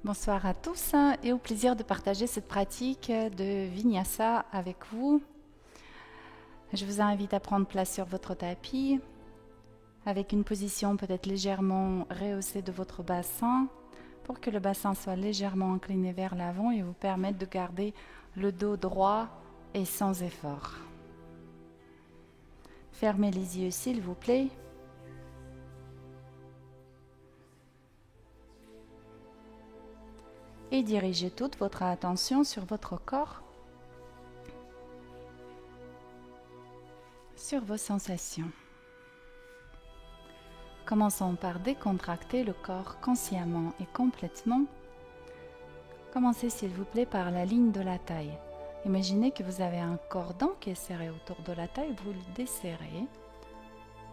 Bonsoir à tous et au plaisir de partager cette pratique de Vinyasa avec vous. Je vous invite à prendre place sur votre tapis avec une position peut-être légèrement rehaussée de votre bassin pour que le bassin soit légèrement incliné vers l'avant et vous permette de garder le dos droit et sans effort. Fermez les yeux s'il vous plaît. Et dirigez toute votre attention sur votre corps, sur vos sensations. Commençons par décontracter le corps consciemment et complètement. Commencez s'il vous plaît par la ligne de la taille. Imaginez que vous avez un cordon qui est serré autour de la taille, vous le desserrez.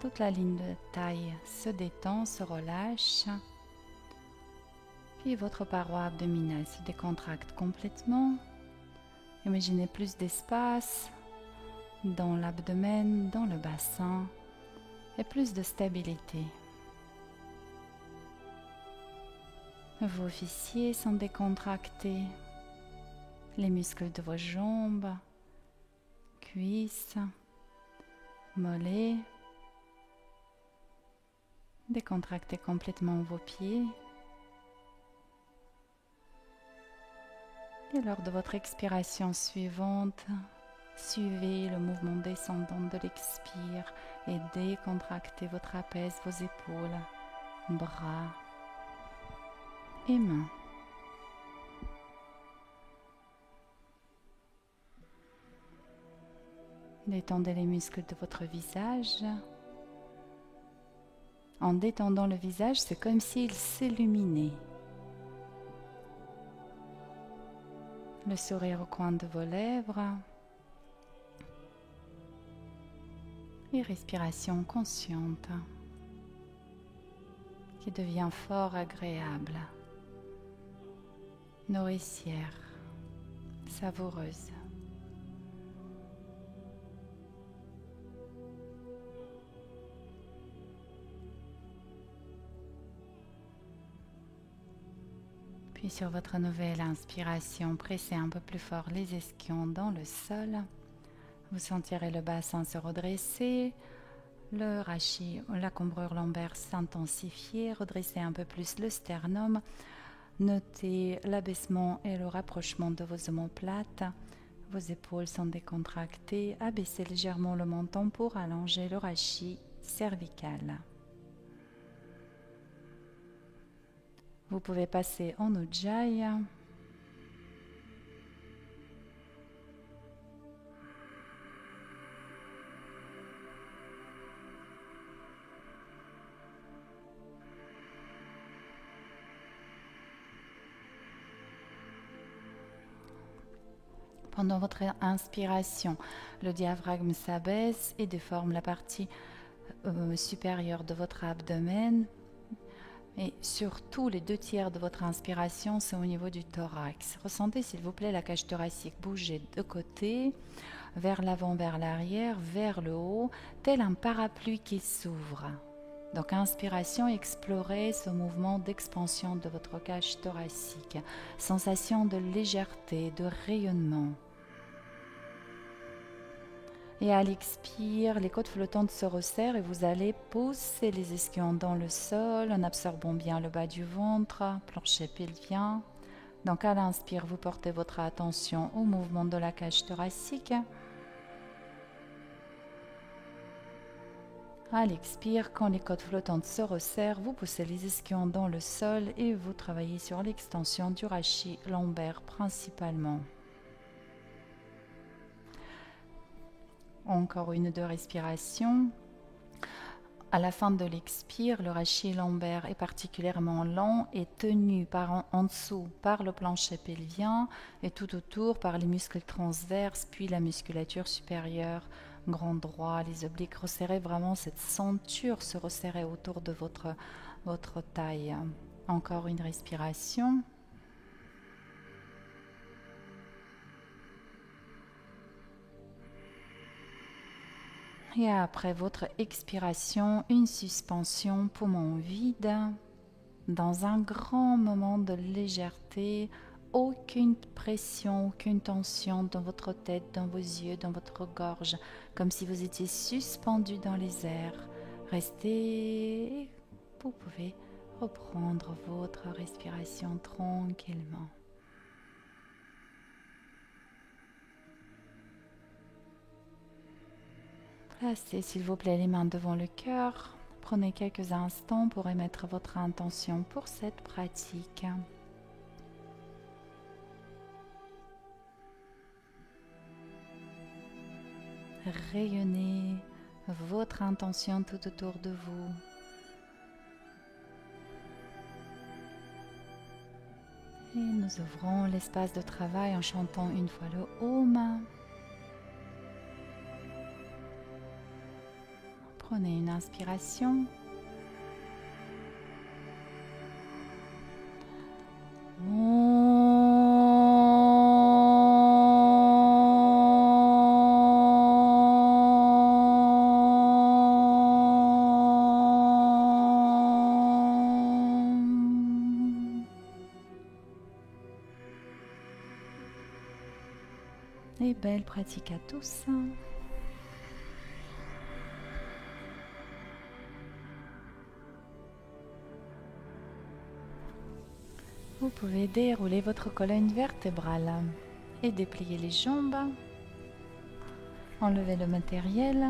Toute la ligne de taille se détend, se relâche. Puis votre paroi abdominale se décontracte complètement. Imaginez plus d'espace dans l'abdomen, dans le bassin et plus de stabilité. Vos fessiers sont décontractés, les muscles de vos jambes, cuisses, mollets. Décontractez complètement vos pieds. Et lors de votre expiration suivante, suivez le mouvement descendant de l'expire et décontractez vos trapèzes, vos épaules, bras et mains. Détendez les muscles de votre visage. En détendant le visage, c'est comme s'il s'illuminait. Le sourire au coin de vos lèvres. Et respiration consciente qui devient fort agréable, nourricière, savoureuse. Puis sur votre nouvelle inspiration, pressez un peu plus fort les ischions dans le sol. Vous sentirez le bassin se redresser, le rachis, la cambrure lombaire s'intensifier, redressez un peu plus le sternum. Notez l'abaissement et le rapprochement de vos omoplates. Vos épaules sont décontractées. Abaissez légèrement le menton pour allonger le rachis cervical. Vous pouvez passer en Ujjayi. Pendant votre inspiration, le diaphragme s'abaisse et déforme la partie supérieure de votre abdomen. Et surtout, les 2/3 de votre inspiration sont au niveau du thorax. Ressentez s'il vous plaît la cage thoracique bouger de côté, vers l'avant, vers l'arrière, vers le haut, tel un parapluie qui s'ouvre. Donc inspiration, explorez ce mouvement d'expansion de votre cage thoracique. Sensation de légèreté, de rayonnement. Et à l'expire, les côtes flottantes se resserrent et vous allez pousser les ischions dans le sol en absorbant bien le bas du ventre, plancher pelvien. Donc à l'inspire, vous portez votre attention au mouvement de la cage thoracique. À l'expire, quand les côtes flottantes se resserrent, vous poussez les ischions dans le sol et vous travaillez sur l'extension du rachis lombaire principalement. Encore 1 ou 2 respirations. À la fin de l'expire, le rachis lombaire est particulièrement long et tenu en dessous par le plancher pelvien et tout autour par les muscles transverses, puis la musculature supérieure, grand droit, les obliques. Resserrez vraiment cette ceinture, se resserrer autour de votre taille. Encore 1 respiration. Et après votre expiration, une suspension, poumon vide, dans un grand moment de légèreté, aucune pression, aucune tension dans votre tête, dans vos yeux, dans votre gorge, comme si vous étiez suspendu dans les airs. Restez, vous pouvez reprendre votre respiration tranquillement. Placez s'il vous plaît les mains devant le cœur. Prenez quelques instants pour émettre votre intention pour cette pratique. Rayonnez votre intention tout autour de vous. Et nous ouvrons l'espace de travail en chantant une fois le Om. Prenez une inspiration. Et belle pratique à tous. Vous pouvez dérouler votre colonne vertébrale et déplier les jambes. Enlevez le matériel.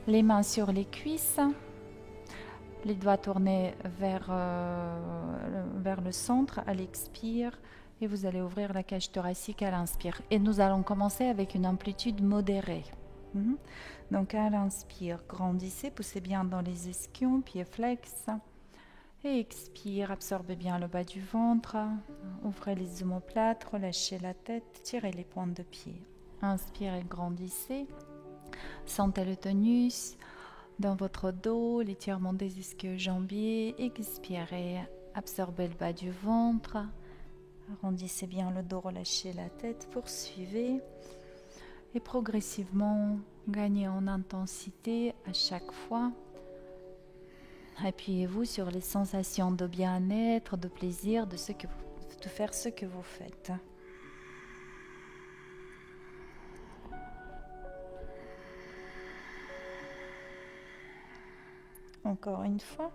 Les mains sur les cuisses. Les doigts tournés vers le centre à l'expire. Et vous allez ouvrir la cage thoracique à l'inspire. Et nous allons commencer avec une amplitude modérée. Donc à l'inspire, grandissez, poussez bien dans les ischions, pieds flex. Et expire, absorbez bien le bas du ventre. Ouvrez les omoplates, relâchez la tête, tirez les pointes de pied. Inspirez, grandissez. Sentez le tonus dans votre dos, l'étirement des ischio-jambiers. Expirez, absorbez le bas du ventre. Arrondissez bien le dos, relâchez la tête, poursuivez. Et progressivement, gagnez en intensité à chaque fois. Appuyez-vous sur les sensations de bien-être, de plaisir, de faire ce que vous faites. Encore une fois.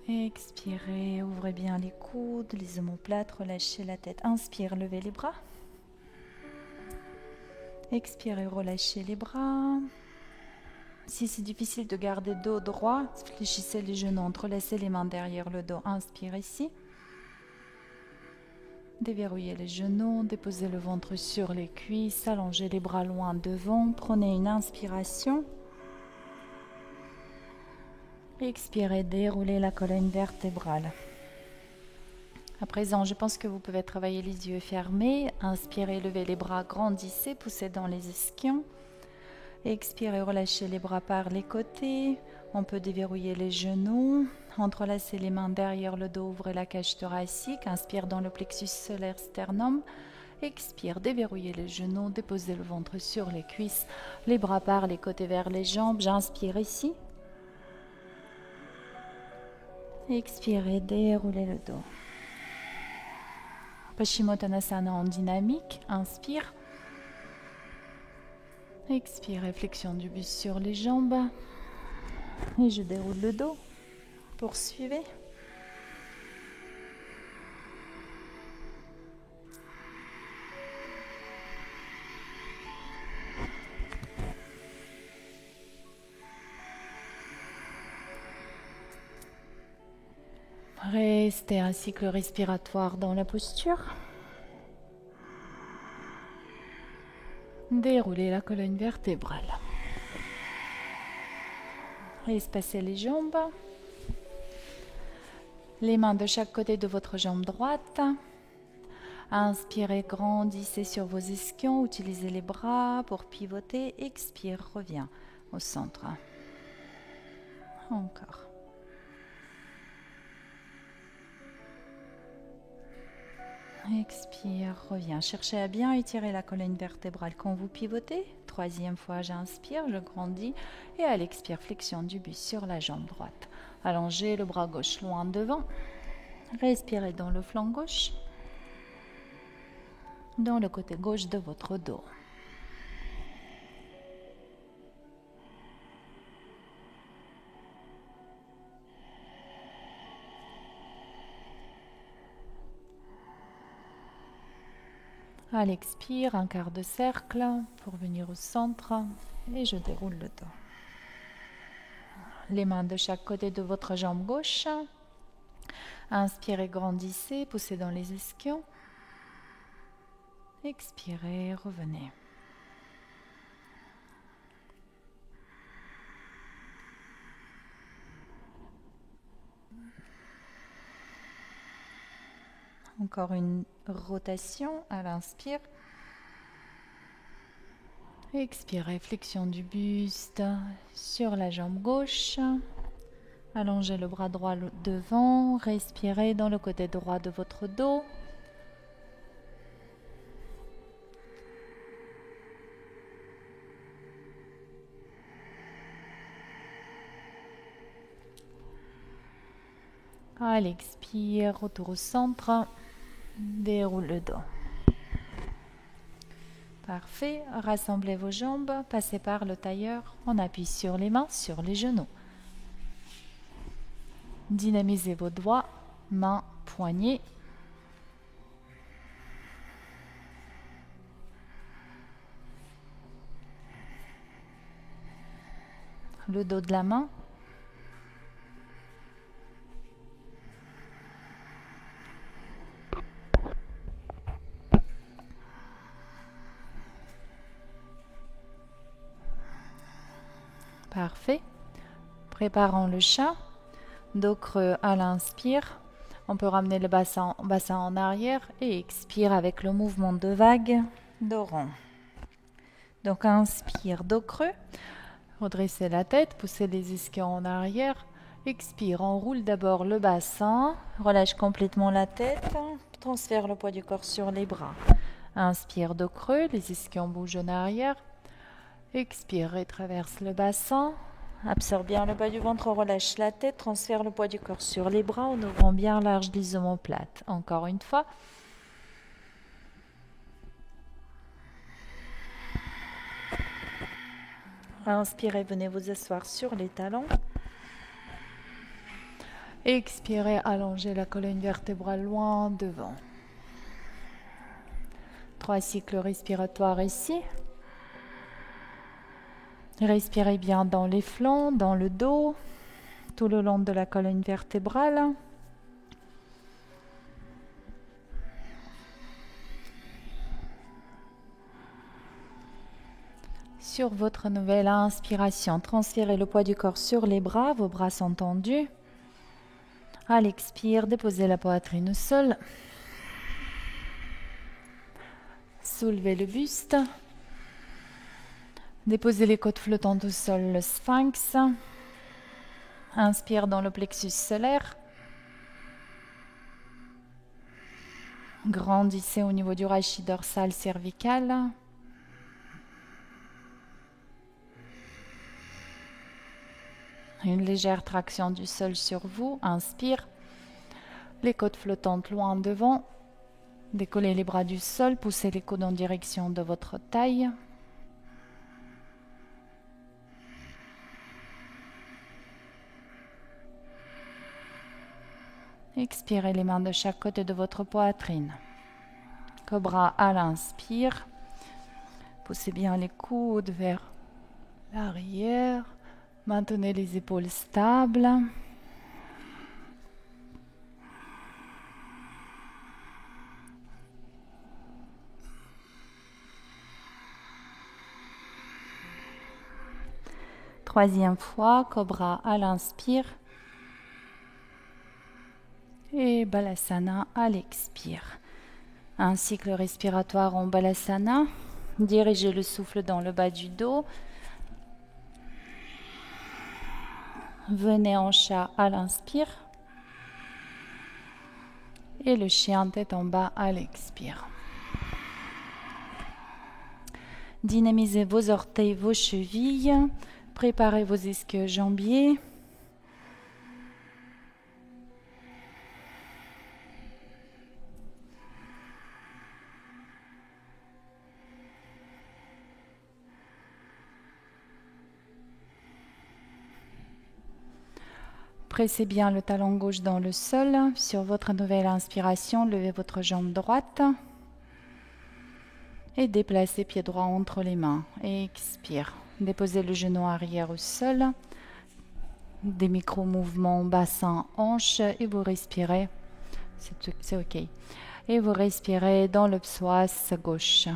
Expirez, ouvrez bien les coudes, les omoplates, relâchez la tête. Inspire, levez les bras. Expirez, relâchez les bras. Si c'est difficile de garder dos droit, fléchissez les genoux, entrelacez les mains derrière le dos. Inspire ici. Déverrouillez les genoux, déposez le ventre sur les cuisses, allongez les bras loin devant. Prenez une inspiration. Expirez, déroulez la colonne vertébrale. À présent, je pense que vous pouvez travailler les yeux fermés. Inspirez, levez les bras, grandissez, poussez dans les ischions. Expirez, relâchez les bras par les côtés. On peut déverrouiller les genoux. Entrelacez les mains derrière le dos, ouvrez la cage thoracique. Inspire dans le plexus solaire sternum. Expire, déverrouillez les genoux, déposez le ventre sur les cuisses. Les bras par les côtés vers les jambes. J'inspire ici. Expirez, déroulez le dos. Paschimottanasana en dynamique. Inspire. Expire, flexion du buste sur les jambes. Et je déroule le dos. Poursuivez. Restez un cycle respiratoire dans la posture. Déroulez la colonne vertébrale. Espacez les jambes. Les mains de chaque côté de votre jambe droite. Inspirez, grandissez sur vos ischions. Utilisez les bras pour pivoter. Expire, reviens au centre. Encore. Expire, reviens. Cherchez à bien étirer la colonne vertébrale quand vous pivotez. Troisième fois, j'inspire, je grandis. Et à l'expire, flexion du buste sur la jambe droite. Allongez le bras gauche loin devant. Respirez dans le flanc gauche. Dans le côté gauche de votre dos. À l'expire, un quart de cercle pour venir au centre et je déroule le dos. Les mains de chaque côté de votre jambe gauche. Inspirez, grandissez, poussez dans les ischions. Expirez, revenez. Encore une rotation à l'inspire. Expirez, flexion du buste sur la jambe gauche. Allongez le bras droit devant. Respirez dans le côté droit de votre dos. À l'expire, retour au centre. Déroule le dos. Parfait. Rassemblez vos jambes. Passez par le tailleur. On appuie sur les mains, sur les genoux. Dynamisez vos doigts, mains, poignets. Le dos de la main. Parfait. Préparons le chat. Dos creux à l'inspire. On peut ramener le bassin en arrière et expire avec le mouvement de vague, dos rond. Donc inspire, dos creux. Redressez la tête, poussez les ischions en arrière. Expire, on roule d'abord le bassin. Relâche complètement la tête. Transfère le poids du corps sur les bras. Inspire, dos creux, les ischions bougent en arrière. Expire et traverse le bassin. Absorbe bien le bas du ventre, relâche la tête, transfère le poids du corps sur les bras en ouvrant bien large les omoplates. Encore une fois. Inspirez, venez vous asseoir sur les talons. Expirez, allongez la colonne vertébrale loin devant. 3 cycles respiratoires ici. Respirez bien dans les flancs, dans le dos, tout le long de la colonne vertébrale. Sur votre nouvelle inspiration, transférez le poids du corps sur les bras, vos bras sont tendus. À l'expire, déposez la poitrine au sol. Soulevez le buste. Déposez les côtes flottantes au sol, le sphinx. Inspire dans le plexus solaire. Grandissez au niveau du rachis dorsal cervical. Une légère traction du sol sur vous. Inspire. Les côtes flottantes loin devant. Décollez les bras du sol. Poussez les coudes en direction de votre taille. Expirez les mains de chaque côté de votre poitrine. Cobra à l'inspire. Poussez bien les coudes vers l'arrière. Maintenez les épaules stables. Troisième fois, Cobra à l'inspire. Et Balasana à l'expire. Un cycle respiratoire en Balasana. Dirigez le souffle dans le bas du dos. Venez en chat à l'inspire. Et le chien tête en bas à l'expire. Dynamisez vos orteils, vos chevilles. Préparez vos ischio-jambiers. Pressez bien le talon gauche dans le sol. Sur votre nouvelle inspiration, levez votre jambe droite. Et déplacez pied droit entre les mains. Expire. Déposez le genou arrière au sol. Des micro-mouvements bassin, hanche. Et vous respirez. C'est OK. Et vous respirez dans le psoas gauche.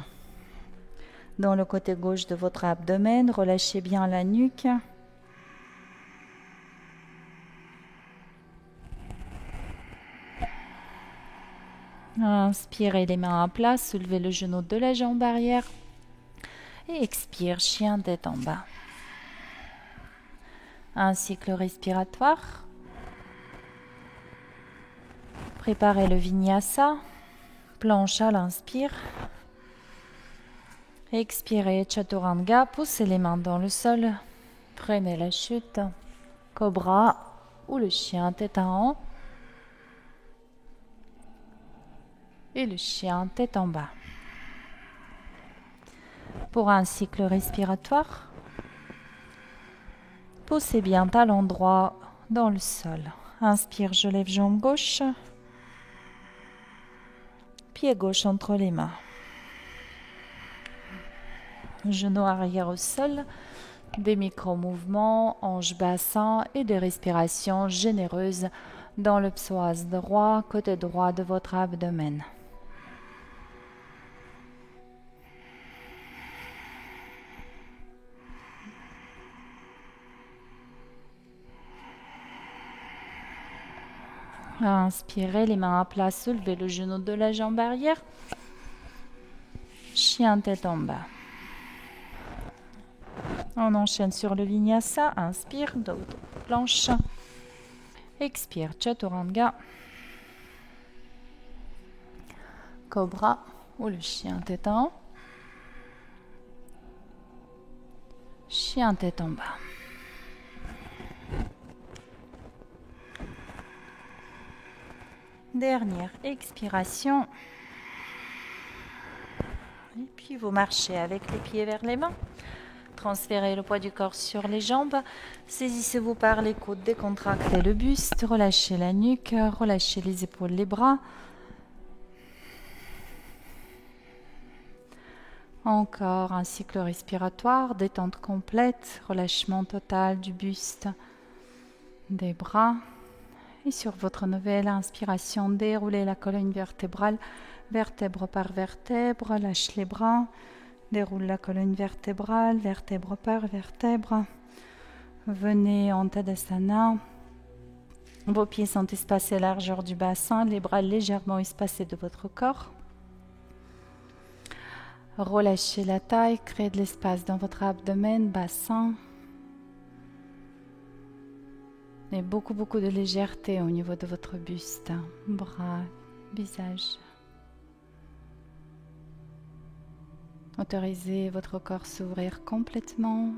Dans le côté gauche de votre abdomen, relâchez bien la nuque. Inspirez les mains à plat, soulevez le genou de la jambe arrière. Et expire, chien tête en bas. Un cycle respiratoire. Préparez le vinyasa. Planche à l'inspire. Expirez, chaturanga. Poussez les mains dans le sol. Prenez la chute. Cobra ou le chien tête en haut. Et le chien tête en bas. Pour un cycle respiratoire, poussez bien talon droit dans le sol. Inspire, je lève jambe gauche. Pied gauche entre les mains. Genou arrière au sol. Des micro-mouvements, hanche bassin et des respirations généreuses dans le psoas droit, côté droit de votre abdomen. Inspirez, les mains à plat, soulevez le genou de la jambe arrière. Chien tête en bas. On enchaîne sur le vinyasa. Inspire, dos planche. Expire, chaturanga. Cobra ou le chien tête en haut. Chien tête en bas. Dernière expiration. Et puis vous marchez avec les pieds vers les mains. Transférez le poids du corps sur les jambes. Saisissez-vous par les coudes, décontractez le buste, relâchez la nuque, relâchez les épaules, les bras. Encore un cycle respiratoire, détente complète, relâchement total du buste, des bras. Et sur votre nouvelle inspiration, déroulez la colonne vertébrale, vertèbre par vertèbre, lâche les bras, déroule la colonne vertébrale, vertèbre par vertèbre. Venez en Tadasana. Vos pieds sont espacés largeur du bassin, les bras légèrement espacés de votre corps. Relâchez la taille, créez de l'espace dans votre abdomen, bassin. Et beaucoup de légèreté au niveau de votre buste, bras, visage. Autorisez votre corps à s'ouvrir complètement.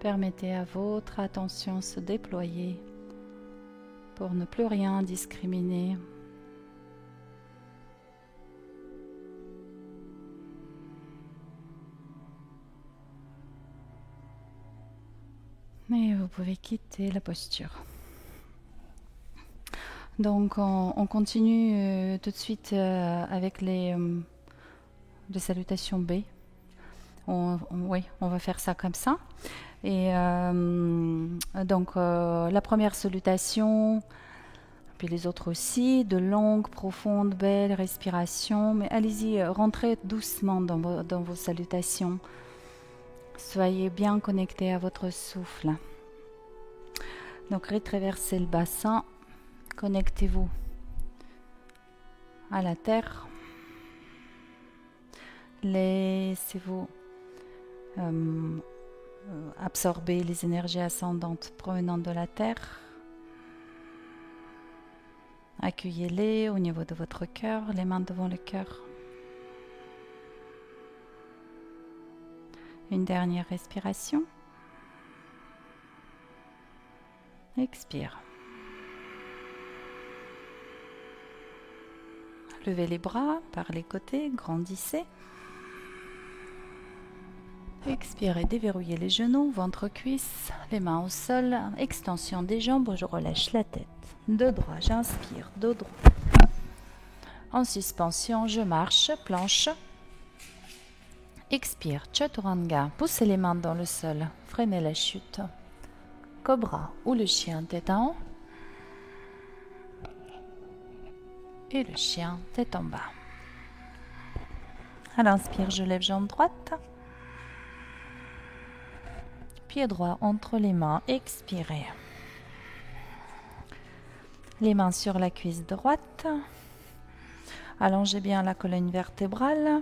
Permettez à votre attention de se déployer pour ne plus rien discriminer. Et vous pouvez quitter la posture. Donc on continue tout de suite avec les salutations B. Oui, on va faire ça comme ça. Et donc la première salutation, puis les autres aussi, de longues, profondes, belles respirations. Mais allez-y, rentrez doucement dans vos salutations. Soyez bien connectés à votre souffle. Donc retraversez le bassin, connectez-vous à la terre. Laissez-vous absorber les énergies ascendantes provenant de la terre. Accueillez-les au niveau de votre cœur, les mains devant le cœur. Une dernière respiration. Expire. Levez les bras par les côtés, grandissez. Expirez, déverrouillez les genoux, ventre, cuisse, les mains au sol, extension des jambes, je relâche la tête. Dos droit, j'inspire, dos droit. En suspension, je marche, planche. Expire, Chaturanga, poussez les mains dans le sol, freinez la chute. Cobra ou le chien tête en haut. Et le chien tête en bas. À l'inspire, je lève jambe droite. Pied droit entre les mains, expirez. Les mains sur la cuisse droite. Allongez bien la colonne vertébrale.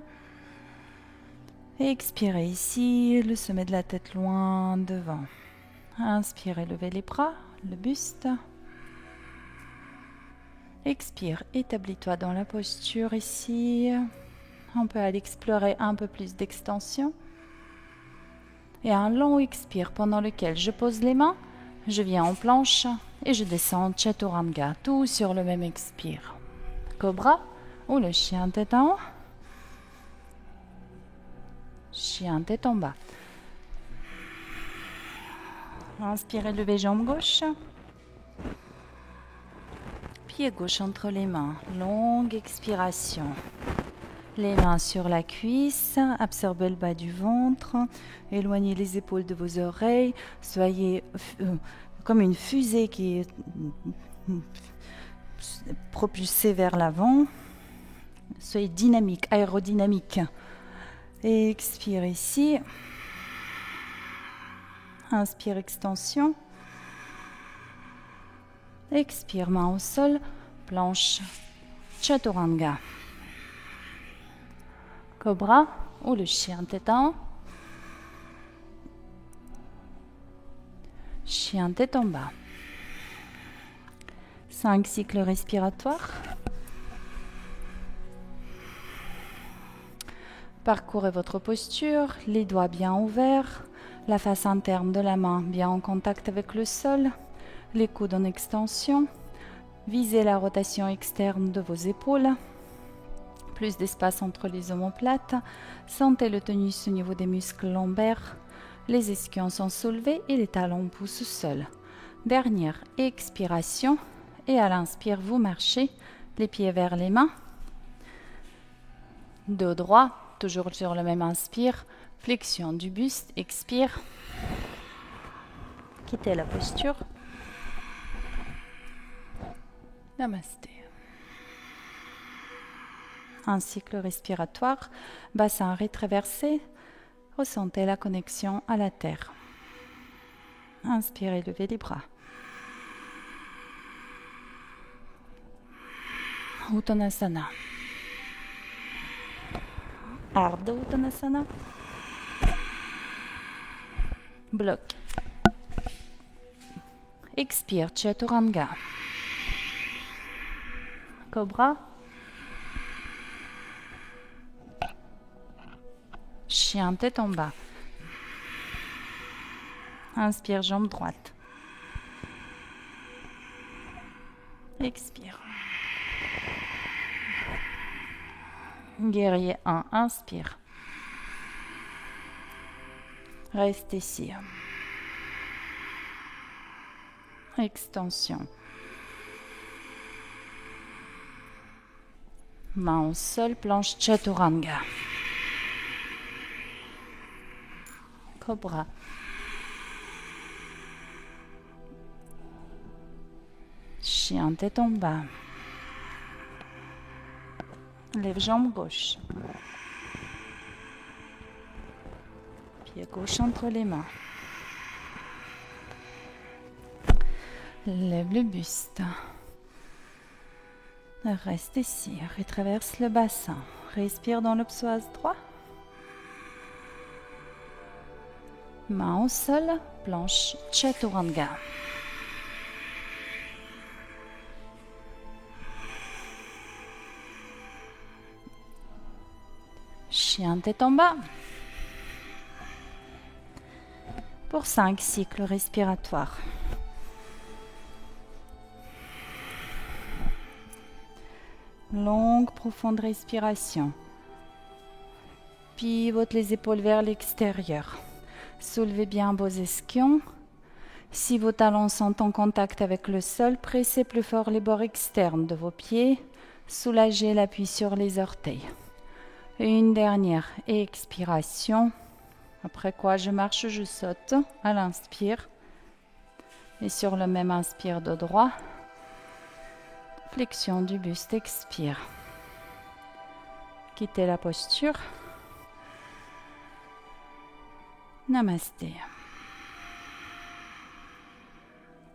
Expirez ici, le sommet de la tête loin devant. Inspirez, levez les bras, le buste. Expire, établis-toi dans la posture ici. On peut aller explorer un peu plus d'extension. Et un long expire pendant lequel je pose les mains, je viens en planche et je descends Chaturanga, tout sur le même expire. Cobra ou le chien tête en haut. Chien tête en bas. Inspirez, levez jambe gauche. Pied gauche entre les mains. Longue expiration. Les mains sur la cuisse, absorbez le bas du ventre, éloignez les épaules de vos oreilles, soyez comme une fusée qui est propulsée vers l'avant. Soyez dynamique, aérodynamique. Et expire ici. Inspire, extension. Expire, main au sol, planche, Chaturanga. Cobra ou le chien tête en haut. Chien tête en bas. 5 cycles respiratoires. Parcourez votre posture, les doigts bien ouverts, la face interne de la main bien en contact avec le sol, les coudes en extension. Visez la rotation externe de vos épaules. Plus d'espace entre les omoplates. Sentez le tonus au niveau des muscles lombaires. Les ischions sont soulevés et les talons poussent seuls. Dernière expiration. Et à l'inspire, vous marchez les pieds vers les mains. Dos droit, toujours sur le même inspire. Flexion du buste, expire. Quittez la posture. Namasté. Un cycle respiratoire, bassin rétraversé, ressentez la connexion à la terre. Inspirez, levez les bras. Uttanasana. Ardha Uttanasana. Bloc. Expire, Chaturanga. Cobra. Chien tête en bas. Inspire, jambe droite. Expire. Guerrier 1, inspire. Reste ici. Extension. Main au sol, planche Chaturanga. Cobra. Chien tête en bas. Lève jambe gauche. Pied gauche entre les mains. Lève le buste. Reste ici. Retraverse le bassin. Respire dans le psoas droit. Main au sol, planche Chaturanga. chien tête en bas. Pour 5 cycles respiratoires. Longue, profonde respiration. Pivote les épaules vers l'extérieur. Soulevez bien vos ischions. Si vos talons sont en contact avec le sol, pressez plus fort les bords externes de vos pieds. Soulagez l'appui sur les orteils. Une dernière expiration. Après quoi, je marche, je saute à l'inspire. Et sur le même inspire de droit, flexion du buste, expire. Quittez la posture. Namasté.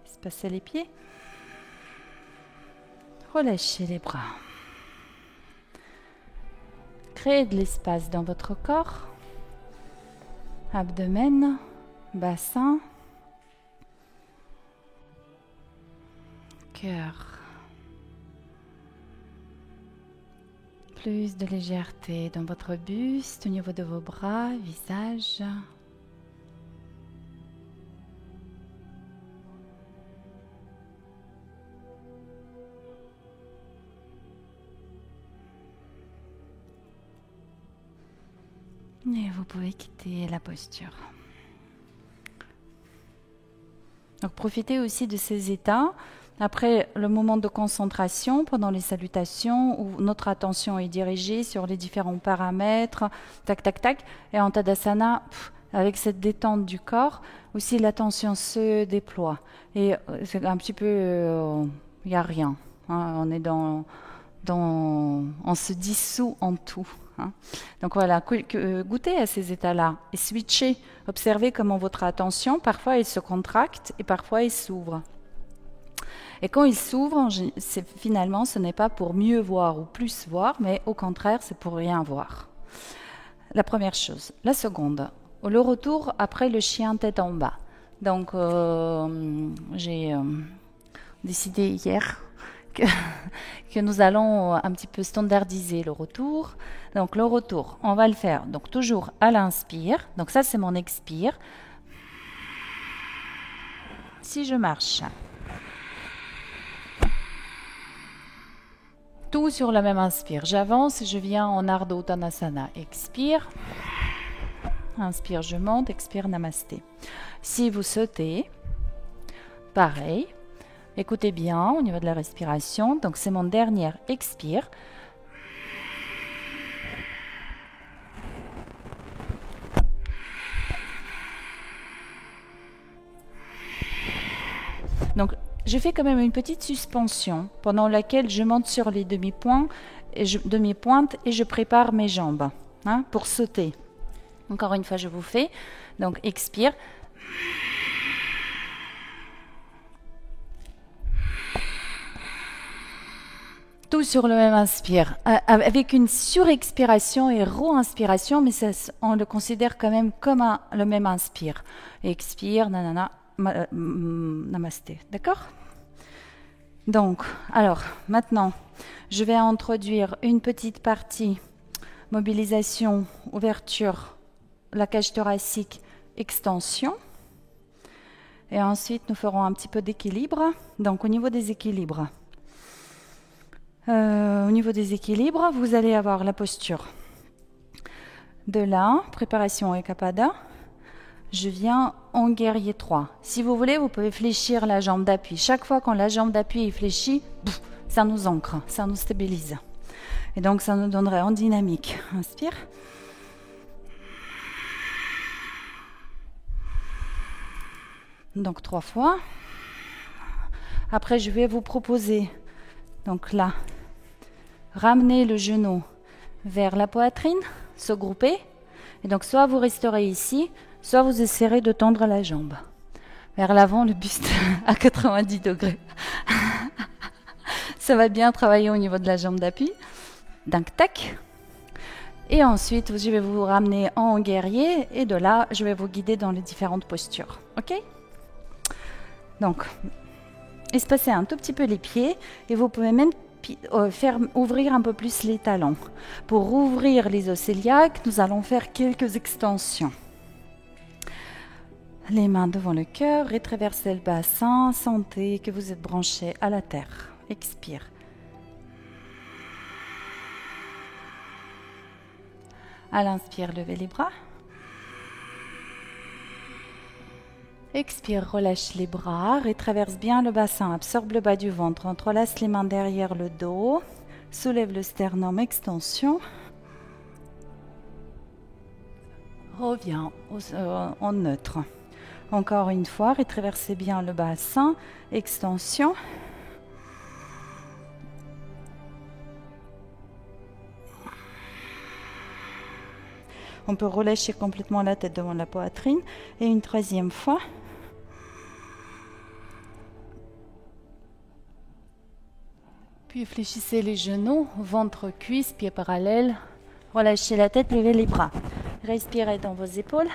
Espacez les pieds. Relâchez les bras. Créez de l'espace dans votre corps. Abdomen, bassin, cœur. Plus de légèreté dans votre buste, au niveau de vos bras, visage. Et vous pouvez quitter la posture. Donc profitez aussi de ces états. Après le moment de concentration, pendant les salutations, où notre attention est dirigée sur les différents paramètres, tac, tac, tac. Et en Tadasana, avec cette détente du corps, aussi l'attention se déploie. Et c'est un petit peu, il n'y a rien. Hein, on est on se dissout en tout. Hein. Donc voilà, goûtez à ces états-là et switchez. Observez comment votre attention, parfois elle se contracte et parfois elle s'ouvre. Et quand il s'ouvre, finalement, ce n'est pas pour mieux voir ou plus voir, mais au contraire, c'est pour rien voir. La première chose. La seconde, le retour après le chien tête en bas. Donc, j'ai décidé hier que nous allons un petit peu standardiser le retour. Donc, le retour, on va le faire donc toujours à l'inspire. Donc, ça, c'est mon expire. Si je marche, tout sur la même inspire. J'avance et je viens en Ardha Uttanasana. Expire. Inspire, je monte. Expire, Namasté. Si vous sautez, pareil. Écoutez bien au niveau de la respiration. Donc, c'est mon dernier expire. Donc, je fais quand même une petite suspension pendant laquelle je monte sur les demi-pointes et je prépare mes jambes pour sauter. Encore une fois, je vous fais. Donc, expire. Tout sur le même inspire, avec une surexpiration et re-inspiration, mais ça, on le considère quand même comme le même inspire. Expire, nanana, namasté, d'accord? Donc, alors, maintenant, je vais introduire une petite partie mobilisation, ouverture, la cage thoracique, extension. Et ensuite, nous ferons un petit peu d'équilibre. Donc, au niveau des équilibres, vous allez avoir la posture de là, préparation Ekapada. Je viens en guerrier 3. Si vous voulez, vous pouvez fléchir la jambe d'appui. Chaque fois quand la jambe d'appui est fléchie, ça nous ancre, ça nous stabilise. Et donc, ça nous donnerait en dynamique. Inspire. Donc, 3 fois. Après, je vais vous proposer, donc là, ramener le genou vers la poitrine, se grouper. Et donc, soit vous resterez ici, soit vous essaierez de tendre la jambe. Vers l'avant, le buste à 90 degrés. Ça va bien travailler au niveau de la jambe d'appui. Donc, tac. Et ensuite, je vais vous ramener en guerrier. Et de là, je vais vous guider dans les différentes postures. OK? Donc, espacez un tout petit peu les pieds. Et vous pouvez même ouvrir un peu plus les talons. Pour ouvrir les os cœliaques, nous allons faire quelques extensions. Les mains devant le cœur, rétraversez le bassin, sentez que vous êtes branché à la terre. Expire. À l'inspire, levez les bras. Expire, relâche les bras, rétraverse bien le bassin, absorbe le bas du ventre, entrelace les mains derrière le dos, soulève le sternum, extension. Reviens en neutre. Encore une fois, rétraversez bien le bassin, extension. On peut relâcher complètement la tête devant la poitrine. Et une troisième fois. Puis fléchissez les genoux, ventre, cuisse, pieds parallèles. Relâchez la tête, levez les bras. Respirez dans vos épaules.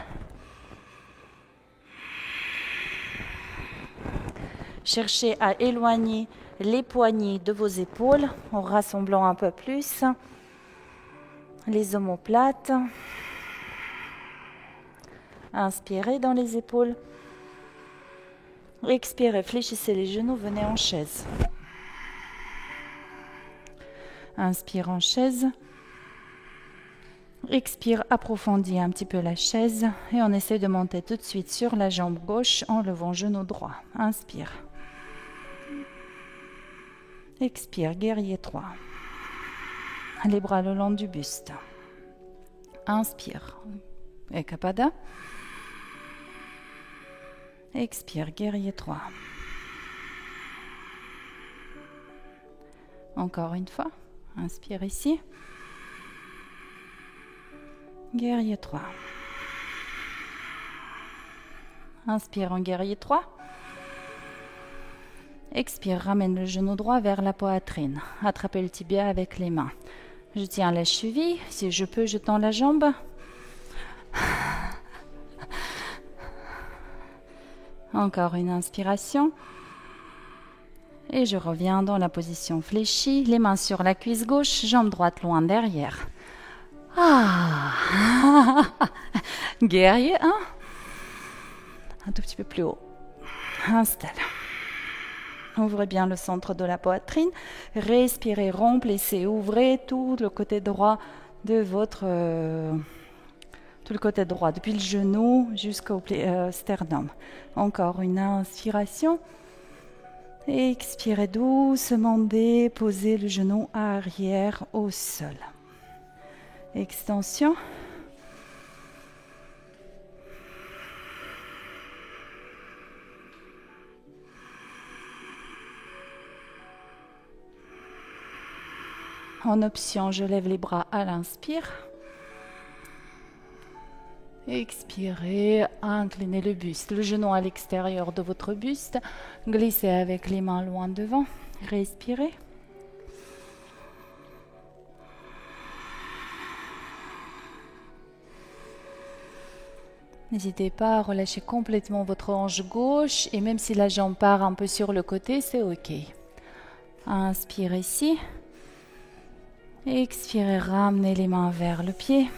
Cherchez à éloigner les poignets de vos épaules en rassemblant un peu plus les omoplates. Inspirez dans les épaules. Expirez, fléchissez les genoux, venez en chaise. Inspire en chaise. Expire, approfondis un petit peu la chaise et on essaie de monter tout de suite sur la jambe gauche en levant genou droit. Inspire. Expire, guerrier 3. Les bras le long du buste. Inspire. Ekapada. Expire, guerrier 3. Encore une fois. Inspire ici. Guerrier 3. Inspire en guerrier 3. Expire, ramène le genou droit vers la poitrine. Attrapez le tibia avec les mains. Je tiens la cheville. Si je peux, je tends la jambe. Encore une inspiration. Et je reviens dans la position fléchie. Les mains sur la cuisse gauche, jambe droite loin derrière. Guerrier 1. Un tout petit peu plus haut. Installe. Ouvrez bien le centre de la poitrine. Respirez, remplissez, ouvrez tout le côté droit de votre... tout le côté droit, depuis le genou jusqu'au sternum. Encore une inspiration. Expirez doucement, déposez le genou arrière au sol. Extension. En option, je lève les bras à l'inspire. Expirez, inclinez le buste, le genou à l'extérieur de votre buste. Glissez avec les mains loin devant. Respirez. N'hésitez pas à relâcher complètement votre hanche gauche et même si la jambe part un peu sur le côté, c'est ok. Inspirez ici. Expirez, ramenez les mains vers le pied.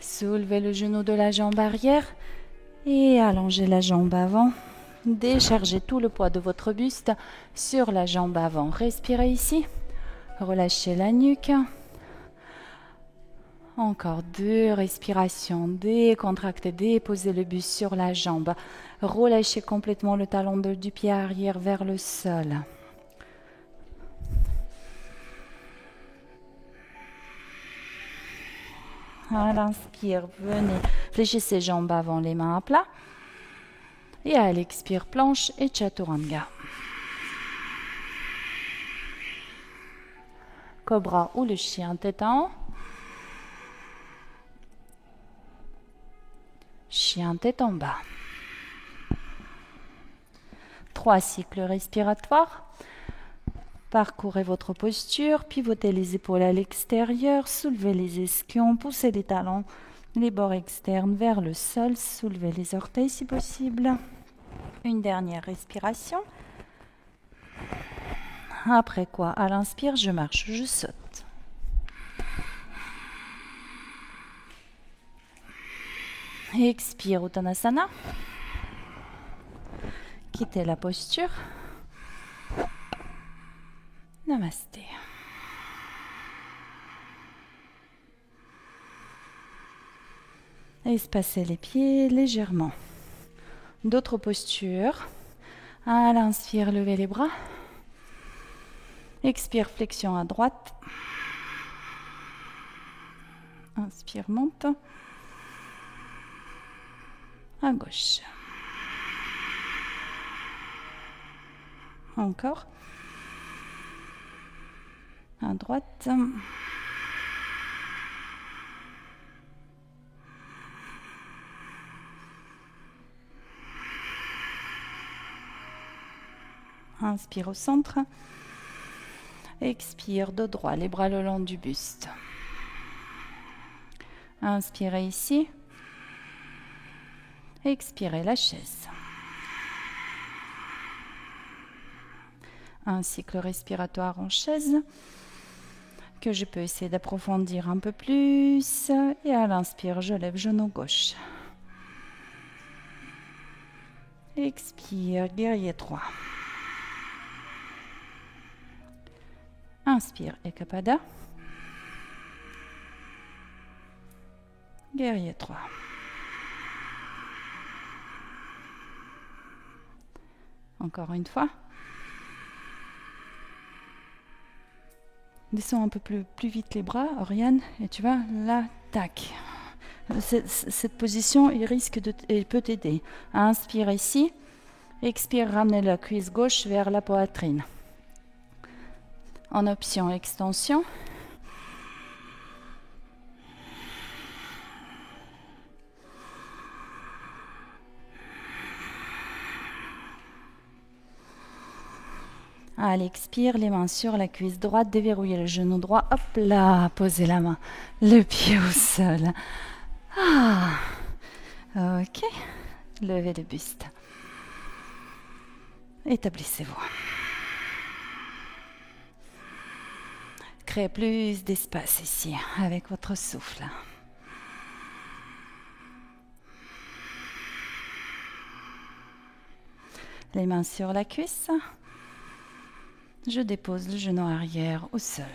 Soulevez le genou de la jambe arrière et allongez la jambe avant. Déchargez tout le poids de votre buste sur la jambe avant. Respirez ici. Relâchez la nuque. Encore 2 respirations. Décontractez, déposez le buste sur la jambe. Relâchez complètement le talon du pied arrière vers le sol. À l'inspire, venez, fléchissez jambes avant, les mains à plat. Et à l'expire, planche et chaturanga. Cobra ou le chien tête en haut. Chien tête en bas. 3 cycles respiratoires. Parcourez votre posture, pivotez les épaules à l'extérieur, soulevez les ischions, poussez les talons, les bords externes vers le sol, soulevez les orteils si possible. Une dernière respiration. Après quoi, à l'inspire, je marche, je saute. Expire Uttanasana. Quittez la posture. Namasté. Espacez les pieds légèrement. D'autres postures. À l'inspire, levez les bras. Expire, flexion à droite. Inspire, monte. À gauche. Encore. À droite. Inspire au centre. Expire dos droit, les bras le long du buste. Inspirez ici. Expirez la chaise. Un cycle respiratoire en chaise que je peux essayer d'approfondir un peu plus. Et à l'inspire, je lève genou gauche. Expire, guerrier 3. Inspire, Ekapada. Guerrier 3. Encore une fois. Descends un peu plus vite les bras, Oriane, et tu vois, là, tac. Cette position, il peut t'aider. Inspire ici. Expire, ramenez la cuisse gauche vers la poitrine. En option, extension. À l'expire, les mains sur la cuisse droite, déverrouillez le genou droit. Hop là, posez la main, le pied au sol. Ah, ok. Levez le buste. Établissez-vous. Créez plus d'espace ici avec votre souffle. Les mains sur la cuisse. Je dépose le genou arrière au sol.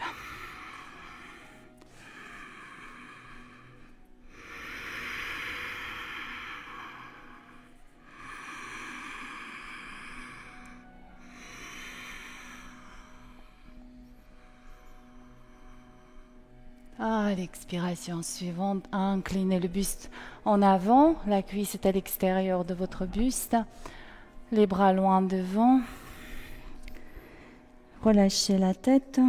À l'expiration suivante, inclinez le buste en avant. La cuisse est à l'extérieur de votre buste. Les bras loin devant. Relâchez la tête.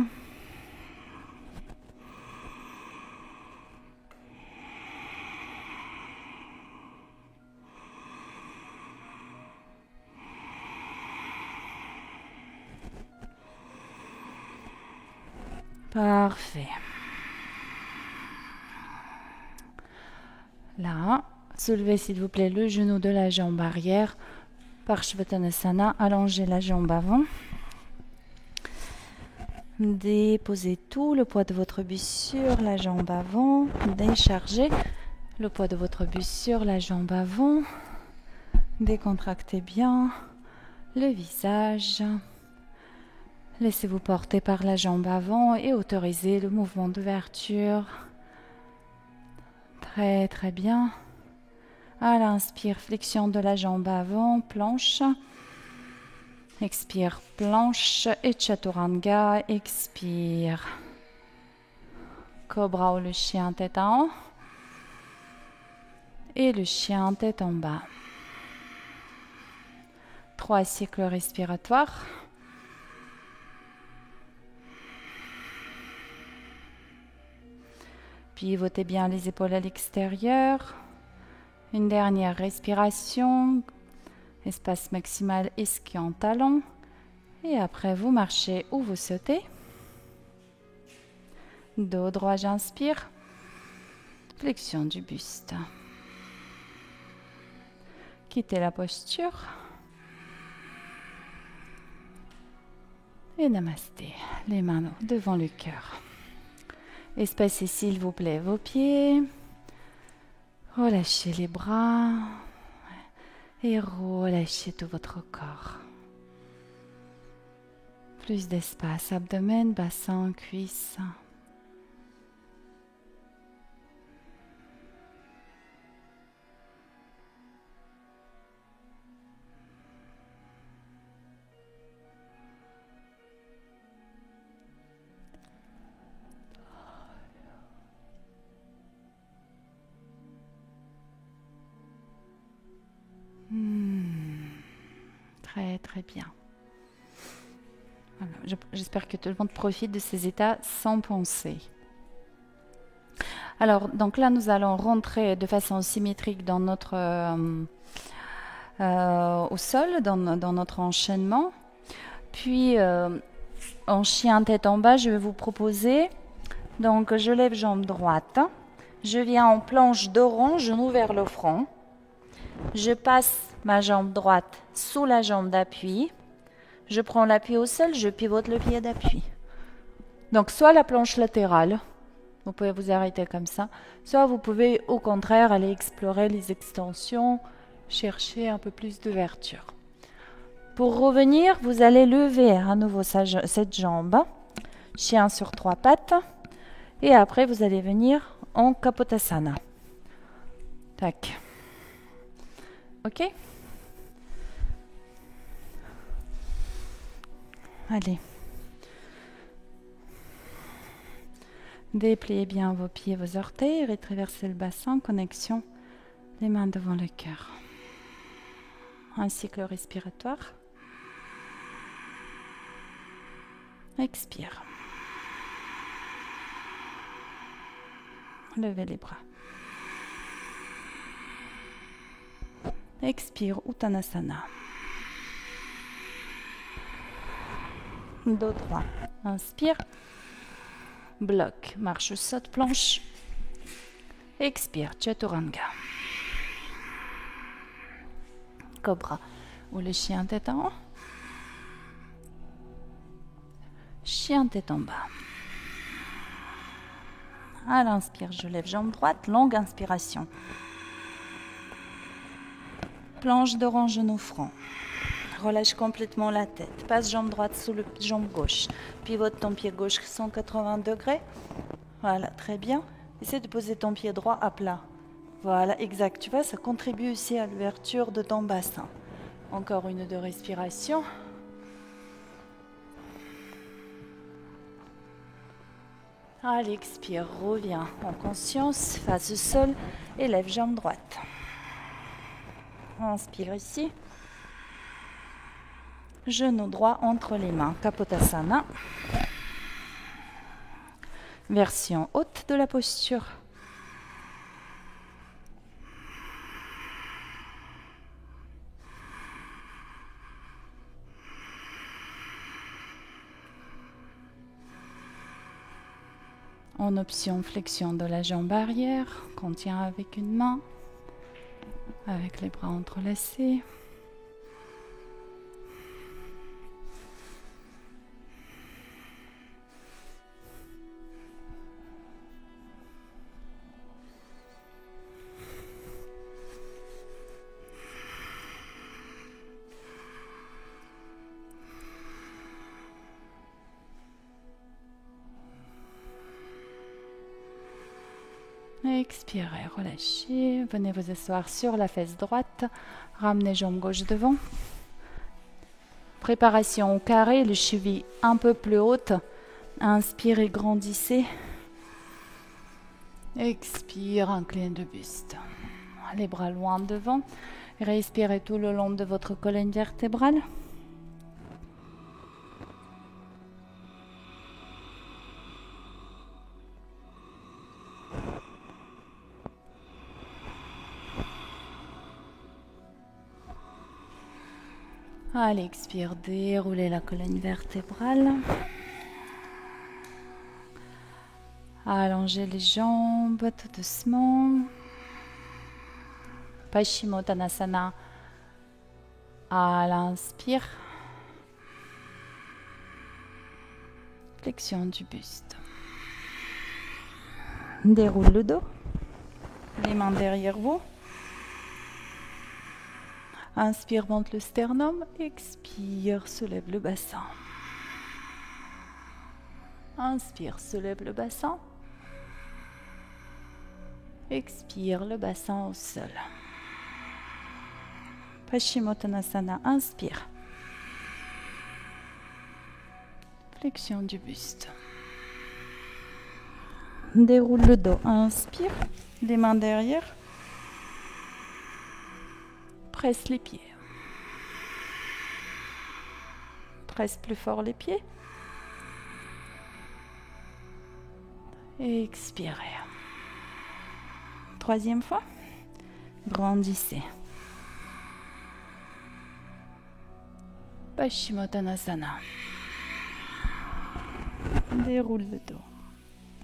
Parfait. Là, soulevez s'il vous plaît le genou de la jambe arrière. Parshvattanasana, allongez la jambe avant. Déposez tout le poids de votre buste sur la jambe avant. Déchargez le poids de votre buste sur la jambe avant. Décontractez bien le visage. Laissez-vous porter par la jambe avant et autorisez le mouvement d'ouverture. Très très bien. À l'inspire, flexion de la jambe avant, planche. Expire, planche et chaturanga. Expire. Cobra ou le chien tête en haut. Et le chien tête en bas. 3 cycles respiratoires. Pivotez bien les épaules à l'extérieur. Une dernière respiration. Espace maximal ischion-talon. Et après, vous marchez ou vous sautez. Dos droit, j'inspire. Flexion du buste. Quittez la posture. Et namasté. Les mains devant le cœur. Espacez s'il vous plaît vos pieds. Relâchez les bras. Et relâchez tout votre corps. Plus d'espace, abdomen, bassin, cuisses. Très très bien. Voilà, j'espère que tout le monde profite de ces états sans penser. Alors, donc là, nous allons rentrer de façon symétrique dans notre, au sol, dans notre enchaînement. Puis, en chien tête en bas, je vais vous proposer, donc je lève jambe droite, je viens en planche d'orange, genou vers le front. Je passe ma jambe droite sous la jambe d'appui. Je prends l'appui au sol, je pivote le pied d'appui. Donc, soit la planche latérale, vous pouvez vous arrêter comme ça, soit vous pouvez au contraire aller explorer les extensions, chercher un peu plus d'ouverture. Pour revenir, vous allez lever à nouveau cette jambe, chien sur 3 pattes, et après vous allez venir en Kapotasana. Tac. Ok? Allez. Dépliez bien vos pieds, vos orteils, rétraversez le bassin, connexion, les mains devant le cœur. Un cycle respiratoire. Expire. Levez les bras. Expire, Uttanasana. Dos droit. Inspire. Bloc. Marche, saute, planche. Expire, Chaturanga. Cobra. Ou le chien tête en haut. Chien tête en bas. À l'inspire, je lève jambe droite. Longue inspiration. Planche d'orange, genou front. Relâche complètement la tête. Passe jambe droite sous la jambe gauche. Pivote ton pied gauche 180 degrés. Voilà, très bien. Essaie de poser ton pied droit à plat. Voilà, exact. Tu vois, ça contribue aussi à l'ouverture de ton bassin. Encore une ou deux respirations. Allez, expire, reviens en conscience, face au sol et lève jambe droite. Inspire ici. Genou droit entre les mains, Kapotasana. Version haute de la posture. En option, flexion de la jambe arrière, qu'on tient avec une main, avec les bras entrelacés. Expirez, relâchez. Venez vous asseoir sur la fesse droite. Ramenez jambe gauche devant. Préparation au carré, les chevilles un peu plus hautes. Inspirez, grandissez. Expire, incline de buste. Les bras loin devant. Respirez tout le long de votre colonne vertébrale. Allez, expire, déroulez la colonne vertébrale. Allongez les jambes tout doucement. Paschimottanasana à l'inspire. Flexion du buste. Déroule le dos. Les mains derrière vous. Inspire, monte le sternum. Expire, soulève le bassin. Inspire, soulève le bassin. Expire, le bassin au sol. Paschimottanasana, inspire. Flexion du buste. Déroule le dos, inspire. Les mains derrière. Presse les pieds. Presse plus fort les pieds. Expirez. Troisième fois. Grandissez. Paschimottanasana. Déroule le dos.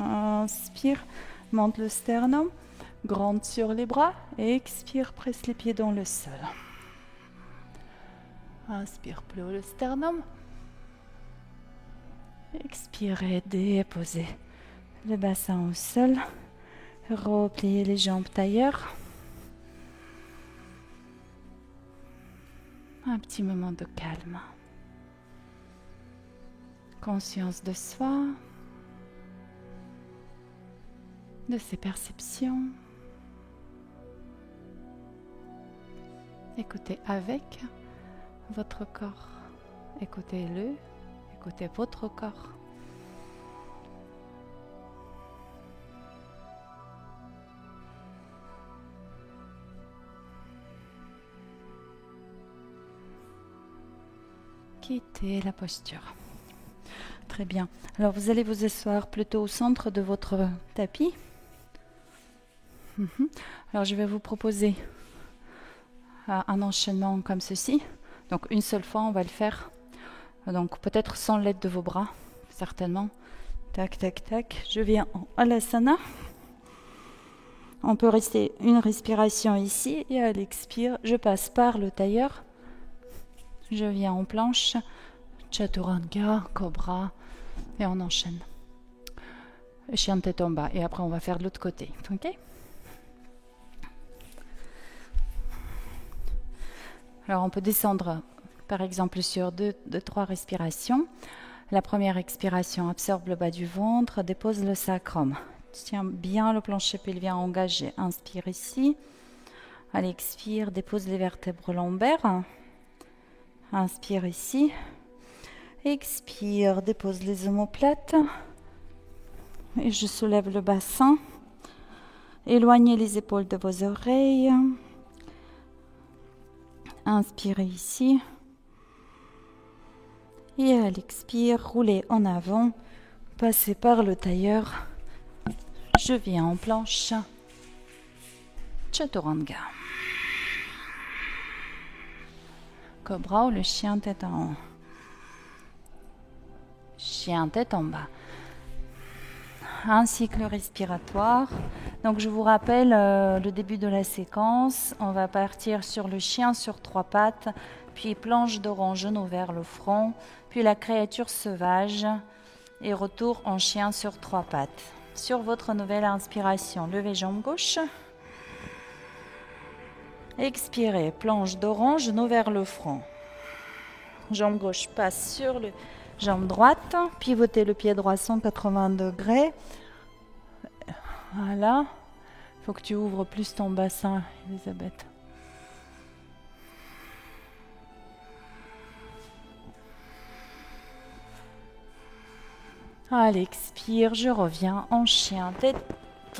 Inspire, monte le sternum, gronde sur les bras et expire, presse les pieds dans le sol. Inspire, plus haut le sternum. Expirez, déposez le bassin au sol. Repliez les jambes tailleur. Un petit moment de calme. Conscience de soi, de ses perceptions. Écoutez avec votre corps. Écoutez-le, écoutez votre corps. Quittez la posture. Très bien. Alors vous allez vous asseoir plutôt au centre de votre tapis. Alors je vais vous proposer un enchaînement comme ceci. Donc une seule fois, on va le faire. Donc peut-être sans l'aide de vos bras, certainement. Tac, tac, tac. Je viens en Alasana. On peut rester une respiration ici et à l'expire, je passe par le tailleur. Je viens en planche, Chaturanga, Cobra, et on enchaîne. Chien de tête en bas. Et après, on va faire de l'autre côté. Ok ? Alors, on peut descendre, par exemple, sur 2-3 respirations. La première expiration, absorbe le bas du ventre, dépose le sacrum. Tiens bien le plancher pelvien engagé. Inspire ici. À l'expire, dépose les vertèbres lombaires. Inspire ici. Expire, dépose les omoplates. Et je soulève le bassin. Éloignez les épaules de vos oreilles. Inspirez ici. Et à l'expire, roulez en avant. Passez par le tailleur. Je viens en planche. Chaturanga. Cobra ou le chien tête en haut. Chien tête en bas. Un cycle respiratoire. Donc je vous rappelle le début de la séquence. On va partir sur le chien sur 3 pattes, puis planche d'orange, genou vers le front, puis la créature sauvage et retour en chien sur 3 pattes. Sur votre nouvelle inspiration, levez jambe gauche. Expirez, planche d'orange, genou vers le front. Jambe gauche passe sur le jambe droite, pivotez le pied droit 180 degrés. Voilà. Il faut que tu ouvres plus ton bassin, Elisabeth. Allez, expire, je reviens en chien, tête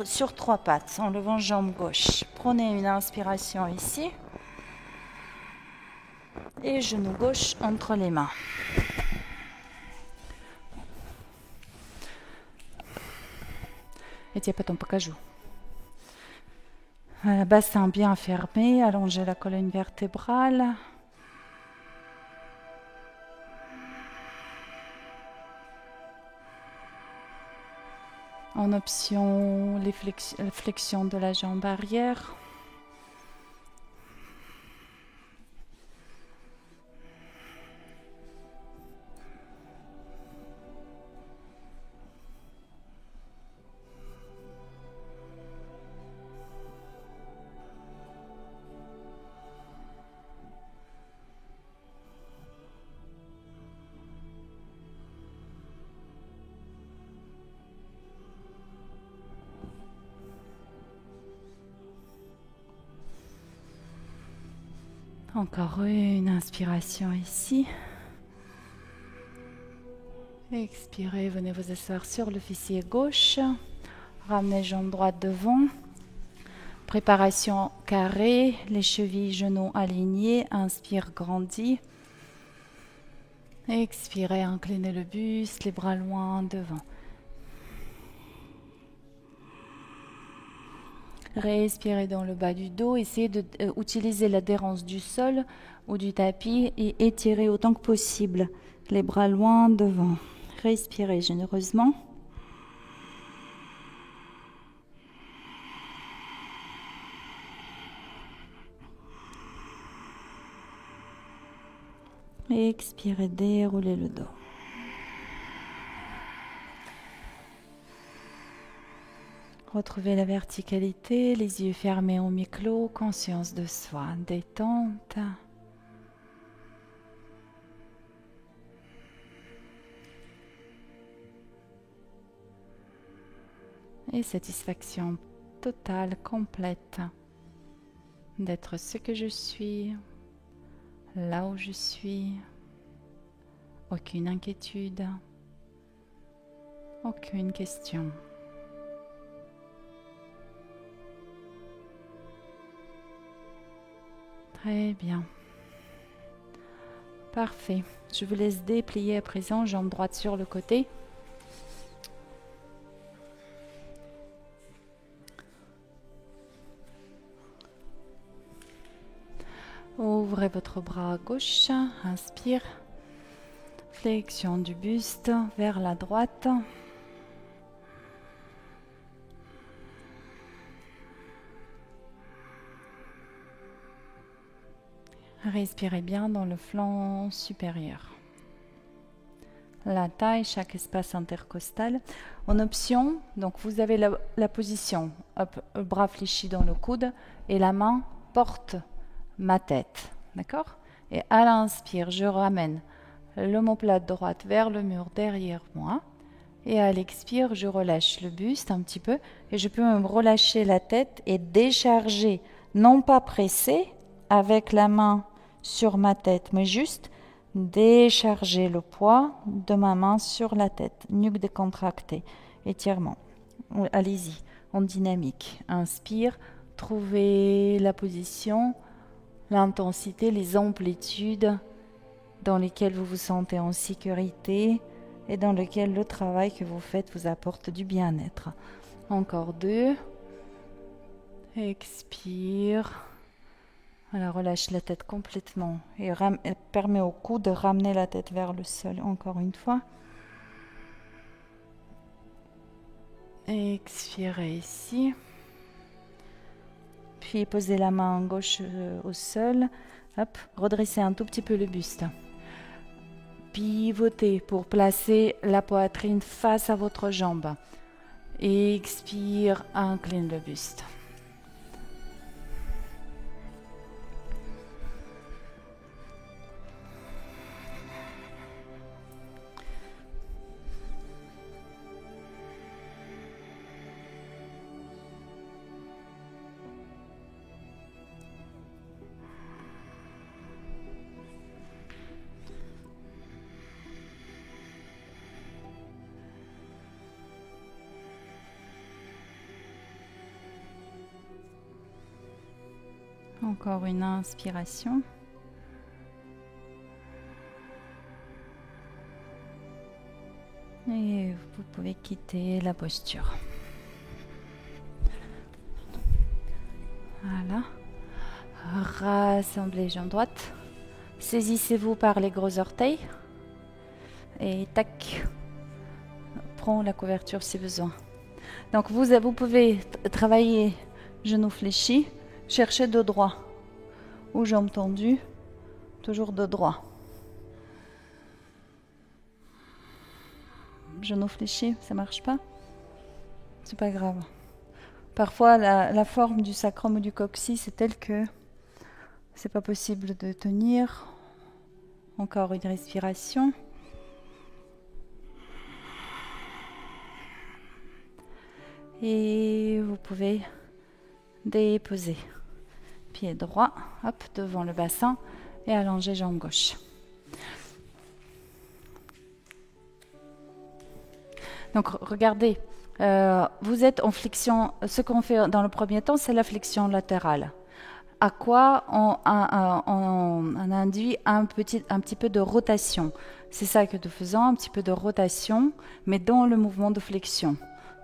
sur 3 pattes, en levant jambe gauche. Prenez une inspiration ici. Et genou gauche entre les mains. Et tiens pas ton pacajou. Bassin bien fermé, allongez la colonne vertébrale. En option, les flexions de la jambe arrière. Encore une inspiration ici. Expirez, venez vous asseoir sur le fessier gauche. Ramenez jambe droite devant. Préparation carrée, les chevilles, genoux alignés. Inspire, grandis. Expirez, inclinez le buste, les bras loin devant. Respirez dans le bas du dos. Essayez d'utiliser l'adhérence du sol ou du tapis et étirez autant que possible. Les bras loin devant. Respirez généreusement. Expirez, déroulez le dos. Retrouvez la verticalité, les yeux fermés ou mi-clos, conscience de soi, détente. Et satisfaction totale, complète d'être ce que je suis, là où je suis. Aucune inquiétude, aucune question. Très bien. Parfait. Je vous laisse déplier à présent, jambe droite sur le côté. Ouvrez votre bras gauche, inspire. Flexion du buste vers la droite. Respirez bien dans le flanc supérieur. La taille, chaque espace intercostal. En option, donc vous avez la position, hop, bras fléchi dans le coude et la main porte ma tête, d'accord? Et à l'inspire, je ramène l'omoplate droite vers le mur derrière moi. Et à l'expire, je relâche le buste un petit peu et je peux même relâcher la tête et décharger, non pas presser avec la main sur ma tête, mais juste décharger le poids de ma main sur la tête, nuque décontractée, étirement. Allez-y, en dynamique. Inspire, trouvez la position, l'intensité, les amplitudes dans lesquelles vous vous sentez en sécurité et dans lesquelles le travail que vous faites vous apporte du bien-être. Encore 2. Expire. Voilà, relâche la tête complètement et permet au cou de ramener la tête vers le sol. Encore une fois. Expirez ici. Puis posez la main gauche au sol. Hop, redressez un tout petit peu le buste. Pivotez pour placer la poitrine face à votre jambe. Expire, incline le buste. Encore une inspiration. Et vous pouvez quitter la posture. Voilà. Rassemblez jambes droites. Saisissez-vous par les gros orteils. Et tac. Prends la couverture si besoin. Donc vous pouvez travailler genoux fléchis. Cherchez dos droit. Ou jambes tendues. Toujours dos droit. Genoux fléchis, ça marche pas? C'est pas grave. Parfois, la forme du sacrum ou du coccyx est telle que c'est pas possible de tenir. Encore une respiration. Et vous pouvez déposer. Pied droit, hop, devant le bassin et allongez jambe gauche. Donc regardez, vous êtes en flexion, ce qu'on fait dans le premier temps, c'est la flexion latérale. À quoi on induit un petit peu de rotation. C'est ça que nous faisons, un petit peu de rotation, mais dans le mouvement de flexion.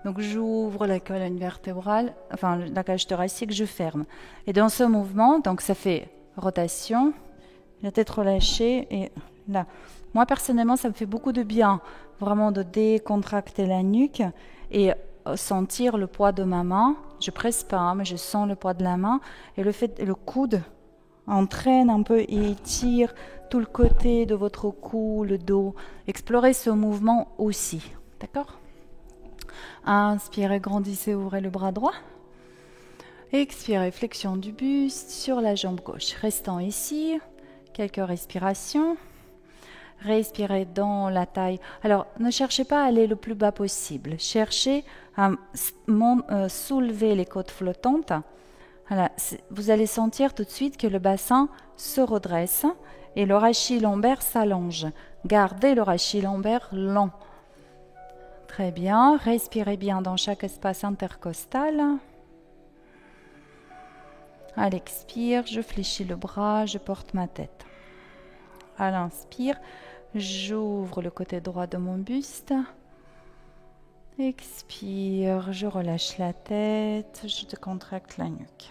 Donc j'ouvre la colonne vertébrale, enfin la cage thoracique, je ferme. Et dans ce mouvement, donc ça fait rotation, la tête relâchée et là. Moi personnellement, ça me fait beaucoup de bien, vraiment de décontracter la nuque et sentir le poids de ma main. Je presse pas, hein, mais je sens le poids de la main et le coude entraîne un peu et étire tout le côté de votre cou, le dos. Explorez ce mouvement aussi, d'accord? Inspirez, grandissez, ouvrez le bras droit. Expirez, flexion du buste sur la jambe gauche. Restons ici, quelques respirations. Respirez dans la taille. Alors, ne cherchez pas à aller le plus bas possible. Cherchez à soulever les côtes flottantes. Voilà, vous allez sentir tout de suite que le bassin se redresse et le rachis lombaire s'allonge. Gardez le rachis lombaire long. Très bien, respirez bien dans chaque espace intercostal. À l'expire, je fléchis le bras, je porte ma tête. À l'inspire, j'ouvre le côté droit de mon buste. Expire, je relâche la tête, je décontracte la nuque.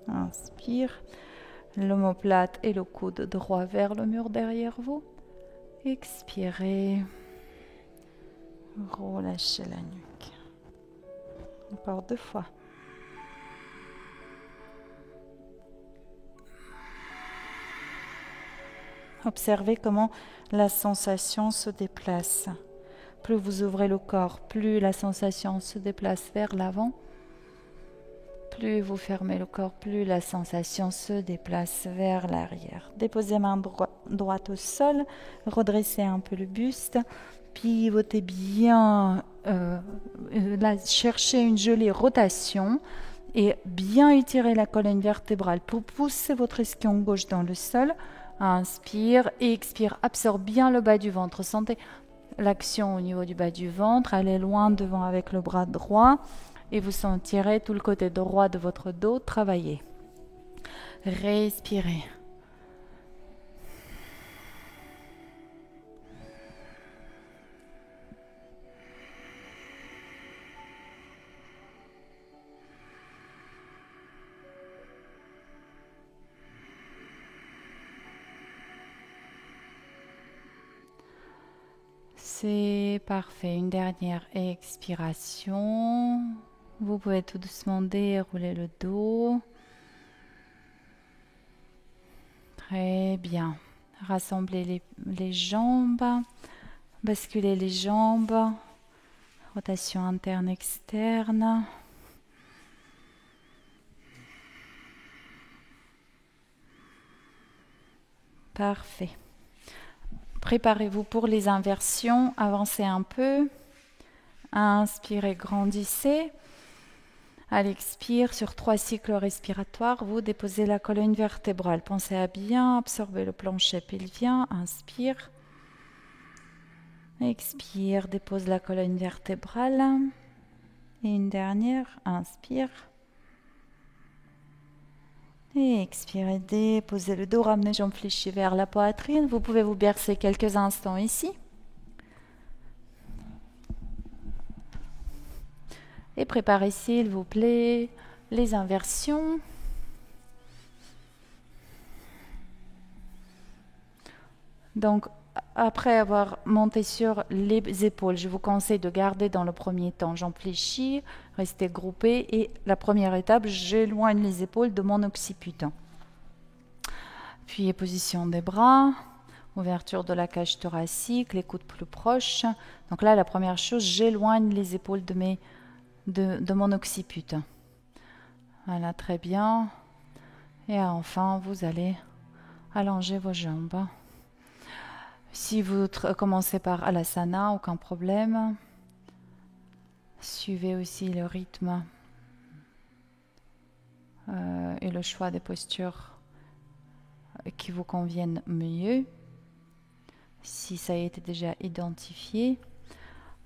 Inspire, l'omoplate et le coude droit vers le mur derrière vous. Expirez, relâchez la nuque. Encore 2 fois. Observez comment la sensation se déplace. Plus vous ouvrez le corps, plus la sensation se déplace vers l'avant. Plus vous fermez le corps, plus la sensation se déplace vers l'arrière. Déposez main droite au sol, redressez un peu le buste, pivotez bien, là, cherchez une jolie rotation et bien étirez la colonne vertébrale pour pousser votre ischion gauche dans le sol. Inspire et expire, absorbe bien le bas du ventre. Sentez l'action au niveau du bas du ventre, allez loin devant avec le bras droit et vous sentirez tout le côté droit de votre dos travailler. Respirez. C'est parfait. Une dernière expiration. Vous pouvez tout doucement dérouler le dos. Très bien. Rassemblez les jambes. Basculez les jambes. Rotation interne, externe. Parfait. Préparez-vous pour les inversions. Avancez un peu. Inspirez, grandissez. À l'expire, sur 3 cycles respiratoires, vous déposez la colonne vertébrale. Pensez à bien absorber le plancher pelvien. Inspire. Expire, dépose la colonne vertébrale. Et une dernière, inspire. Et expirez, déposez le dos, ramenez jambes fléchies vers la poitrine. Vous pouvez vous bercer quelques instants ici. Et préparez, s'il vous plaît, les inversions. Donc, après avoir monté sur les épaules, je vous conseille de garder dans le premier temps jambes fléchies, restez groupés. Et la première étape, j'éloigne les épaules de mon occiput. Puis, position des bras, ouverture de la cage thoracique, les coudes plus proches. Donc là, la première chose, j'éloigne les épaules de mon occiput. Voilà, très bien. Et enfin, vous allez allonger vos jambes. Si vous commencez par Alasana, aucun problème. Suivez aussi le rythme et le choix des postures qui vous conviennent mieux. Si ça a été déjà identifié,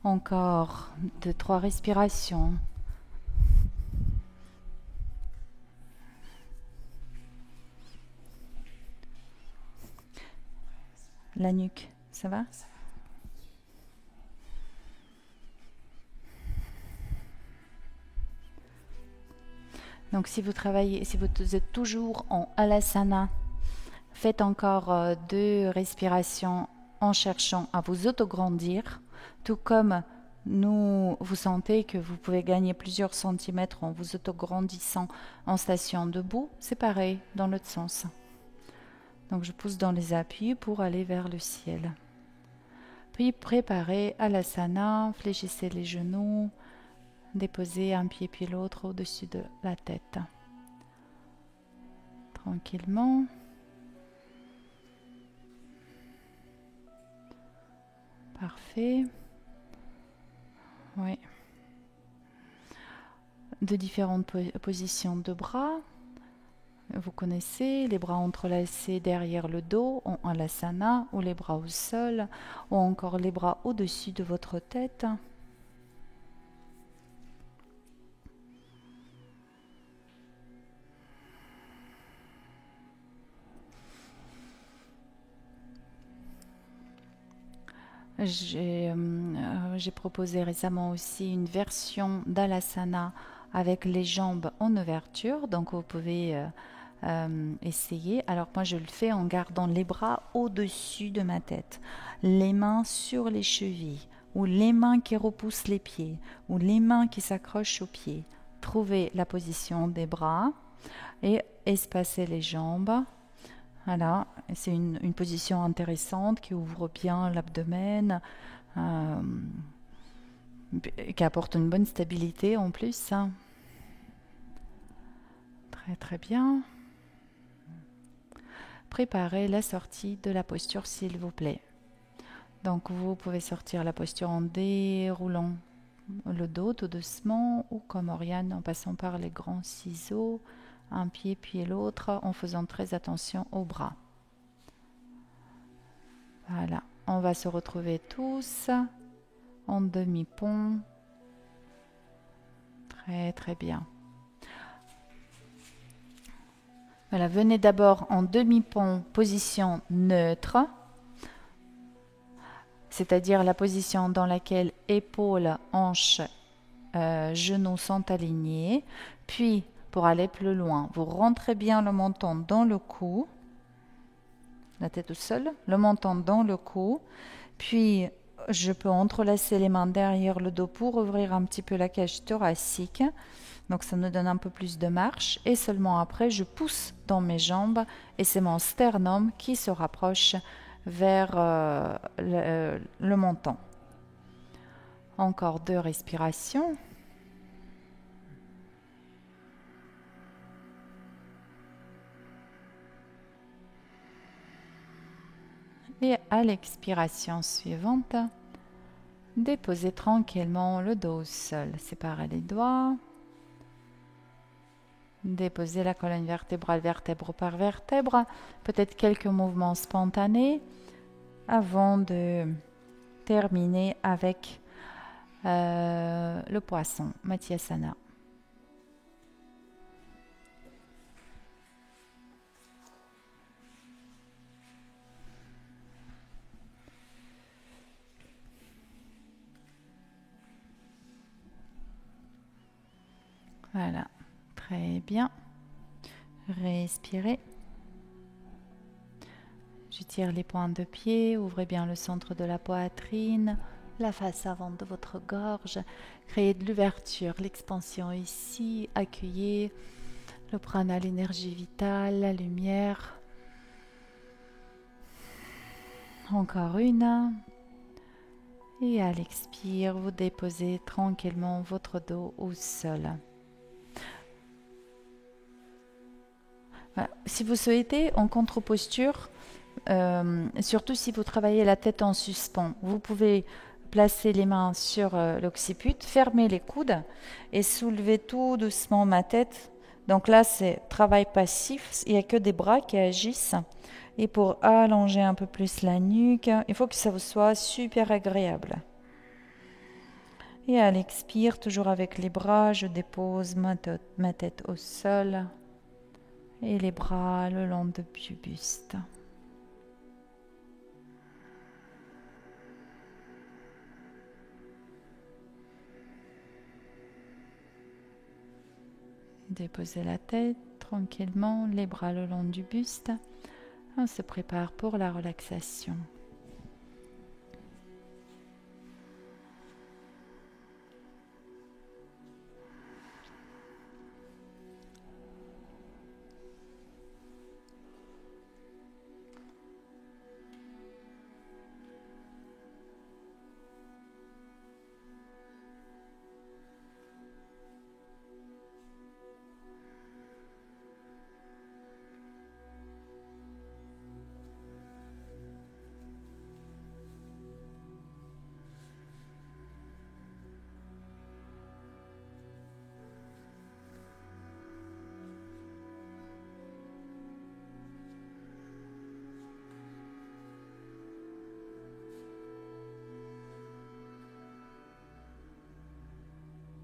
encore 2-3 respirations. La nuque, ça va? Donc si vous travaillez, si vous êtes toujours en Alasana, faites encore 2 respirations en cherchant à vous autograndir, tout comme vous sentez que vous pouvez gagner plusieurs centimètres en vous autograndissant en station debout, c'est pareil dans l'autre sens. Donc je pousse dans les appuis pour aller vers le ciel. Puis préparez Alasana, fléchissez les genoux, déposez un pied puis l'autre au-dessus de la tête. Tranquillement. Parfait. Oui. De différentes positions de bras. Vous connaissez les bras entrelacés derrière le dos en Alasana, ou les bras au sol, ou encore les bras au-dessus de votre tête. J'ai proposé récemment aussi une version d'Alasana avec les jambes en ouverture, donc vous pouvez essayer. Alors moi je le fais en gardant les bras au-dessus de ma tête, les mains sur les chevilles, ou les mains qui repoussent les pieds, ou les mains qui s'accrochent aux pieds. Trouvez la position des bras et espacez les jambes. Voilà, c'est une position intéressante qui ouvre bien l'abdomen, qui apporte une bonne stabilité en plus. Très très bien. Préparez la sortie de la posture s'il vous plaît. Donc vous pouvez sortir la posture en déroulant le dos tout doucement, ou comme Oriane en passant par les grands ciseaux, un pied puis l'autre, en faisant très attention aux bras. Voilà, on va se retrouver tous en demi-pont. Très très bien. Voilà, venez d'abord en demi-pont, position neutre, c'est-à-dire la position dans laquelle épaules, hanches, genoux sont alignés. Puis, pour aller plus loin, vous rentrez bien le menton dans le cou, la tête au sol, le menton dans le cou. Puis, je peux entrelacer les mains derrière le dos pour ouvrir un petit peu la cage thoracique. Donc, ça nous donne un peu plus de marche. Et seulement après, je pousse dans mes jambes et c'est mon sternum qui se rapproche vers le menton. Encore 2 respirations. Et à l'expiration suivante, déposez tranquillement le dos au sol. Séparez les doigts. Déposez la colonne vertébrale vertèbre par vertèbre. Peut-être quelques mouvements spontanés avant de terminer avec le poisson, Matyasana. Voilà, très bien. Respirez. J'étire les pointes de pied, ouvrez bien le centre de la poitrine, la face avant de votre gorge. Créez de l'ouverture, l'expansion ici. Accueillez le prana, l'énergie vitale, la lumière. Encore une. Et à l'expire, vous déposez tranquillement votre dos au sol. Voilà. Si vous souhaitez, en contre-posture, surtout si vous travaillez la tête en suspens, vous pouvez placer les mains sur l'occiput, fermer les coudes et soulever tout doucement ma tête Donc là, c'est travail passif, il n'y a que des bras qui agissent. Et pour allonger un peu plus la nuque, il faut que ça vous soit super agréable. Et à l'expire, toujours avec les bras, je dépose ma tête au sol et les bras le long du buste. Déposez la tête tranquillement, les bras le long du buste. On se prépare pour la relaxation.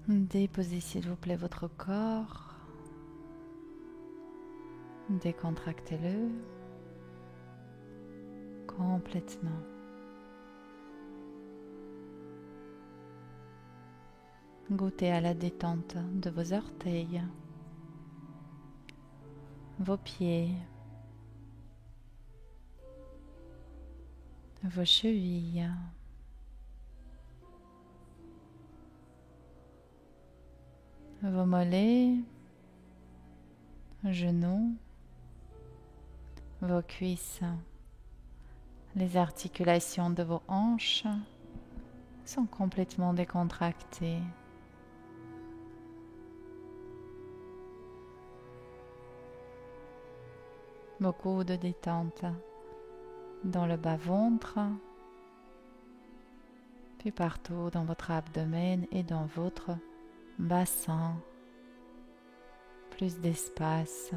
Déposez s'il vous plaît votre corps. Décontractez-le complètement. Goûtez à la détente de vos orteils, vos pieds, vos chevilles, vos mollets, genoux, vos cuisses. Les articulations de vos hanches sont complètement décontractées. Beaucoup de détente dans le bas-ventre, puis partout dans votre abdomen et dans votre bassin. Plus d'espace.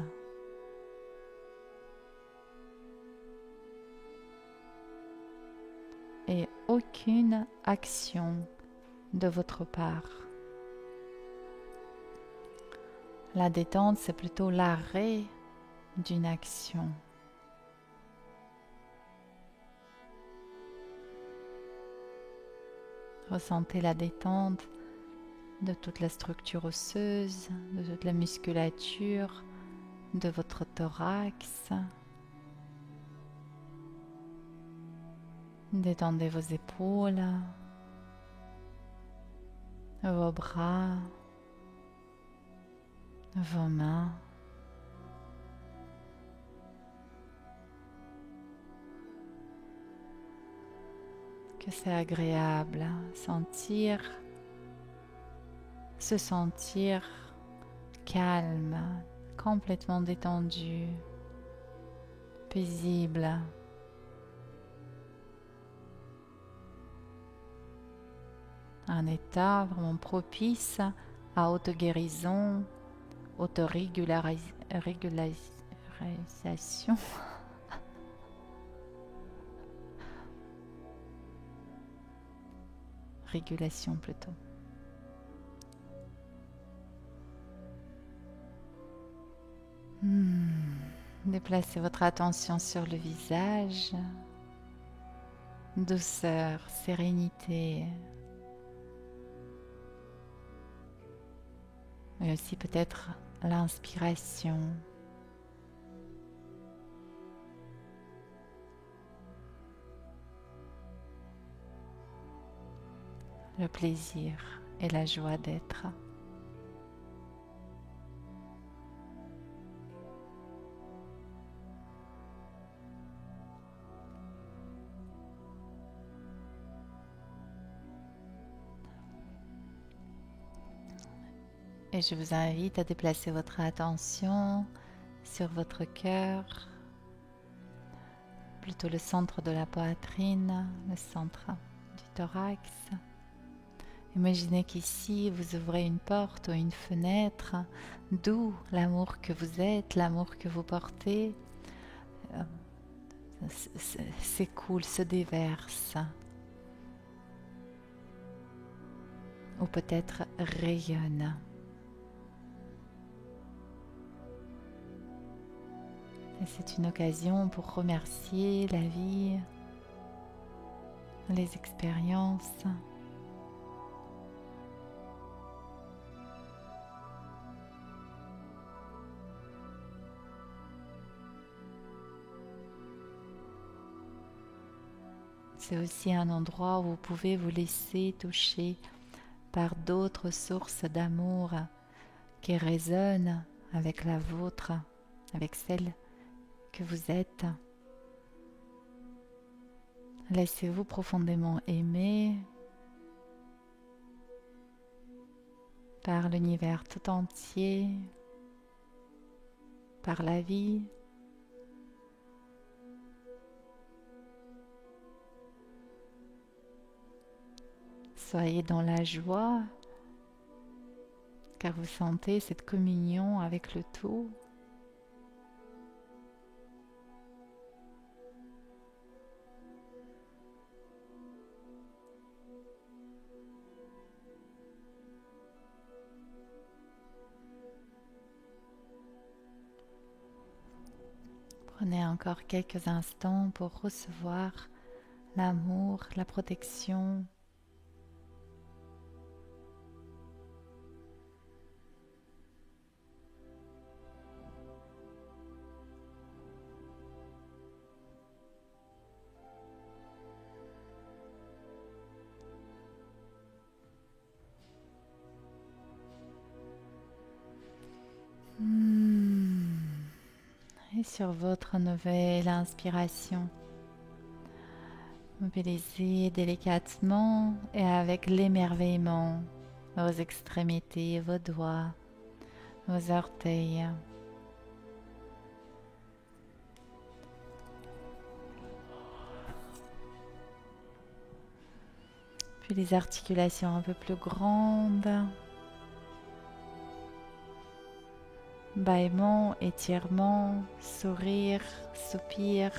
Et aucune action de votre part. La détente, c'est plutôt l'arrêt d'une action. Ressentez la détente de toute la structure osseuse, de toute la musculature, de votre thorax. Détendez vos épaules, vos bras, vos mains. Que c'est agréable, se sentir calme, complètement détendu, paisible. Un état vraiment propice à auto-guérison, auto-régularisation. Régulation plutôt. Déplacez votre attention sur le visage. Douceur, sérénité. Mais aussi peut-être l'inspiration. Le plaisir et la joie d'être. Et je vous invite à déplacer votre attention sur votre cœur, plutôt le centre de la poitrine, le centre du thorax. Imaginez qu'ici, vous ouvrez une porte ou une fenêtre, d'où l'amour que vous êtes, l'amour que vous portez, s'écoule, se déverse, ou peut-être rayonne. Et c'est une occasion pour remercier la vie, les expériences. C'est aussi un endroit où vous pouvez vous laisser toucher par d'autres sources d'amour qui résonnent avec la vôtre, avec celle que vous êtes. Laissez-vous profondément aimer par l'univers tout entier, par la vie. Soyez dans la joie, car vous sentez cette communion avec le tout. Prenez encore quelques instants pour recevoir l'amour, la protection, et sur votre nouvelle inspiration, mobilisez délicatement et avec l'émerveillement vos extrémités, vos doigts, vos orteils. Puis les articulations un peu plus grandes. Bâillement, étirement, sourire, soupir.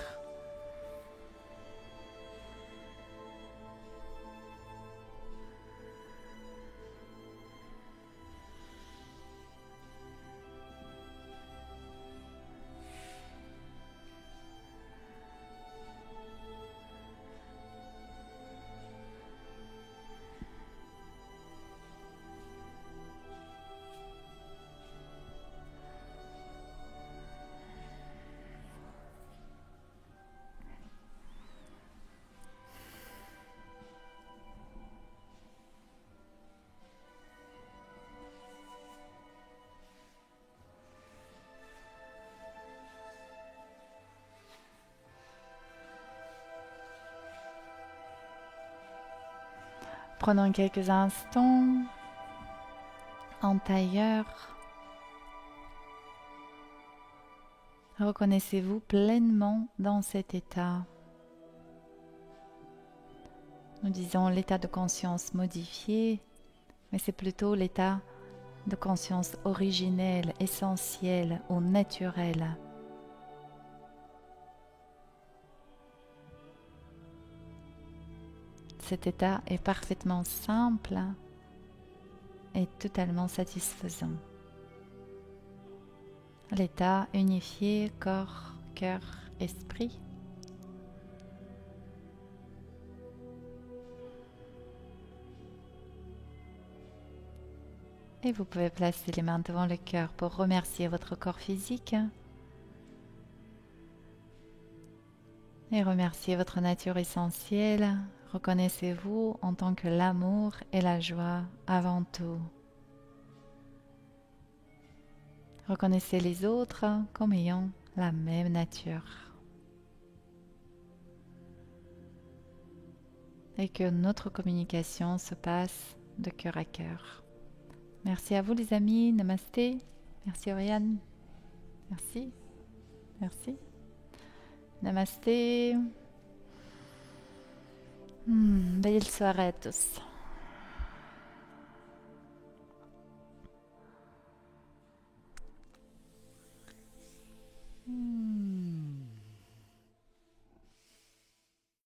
Prenons quelques instants en tailleur. Reconnaissez-vous pleinement dans cet état. Nous disons l'état de conscience modifié, mais c'est plutôt l'état de conscience originel, essentiel ou naturel. Cet état est parfaitement simple et totalement satisfaisant. L'état unifié corps, cœur, esprit. Et vous pouvez placer les mains devant le cœur pour remercier votre corps physique et remercier votre nature essentielle. Reconnaissez-vous en tant que l'amour et la joie avant tout. Reconnaissez les autres comme ayant la même nature. Et que notre communication se passe de cœur à cœur. Merci à vous les amis, namasté. Merci Oriane. Merci. Merci. Namasté. Belle soirée à tous.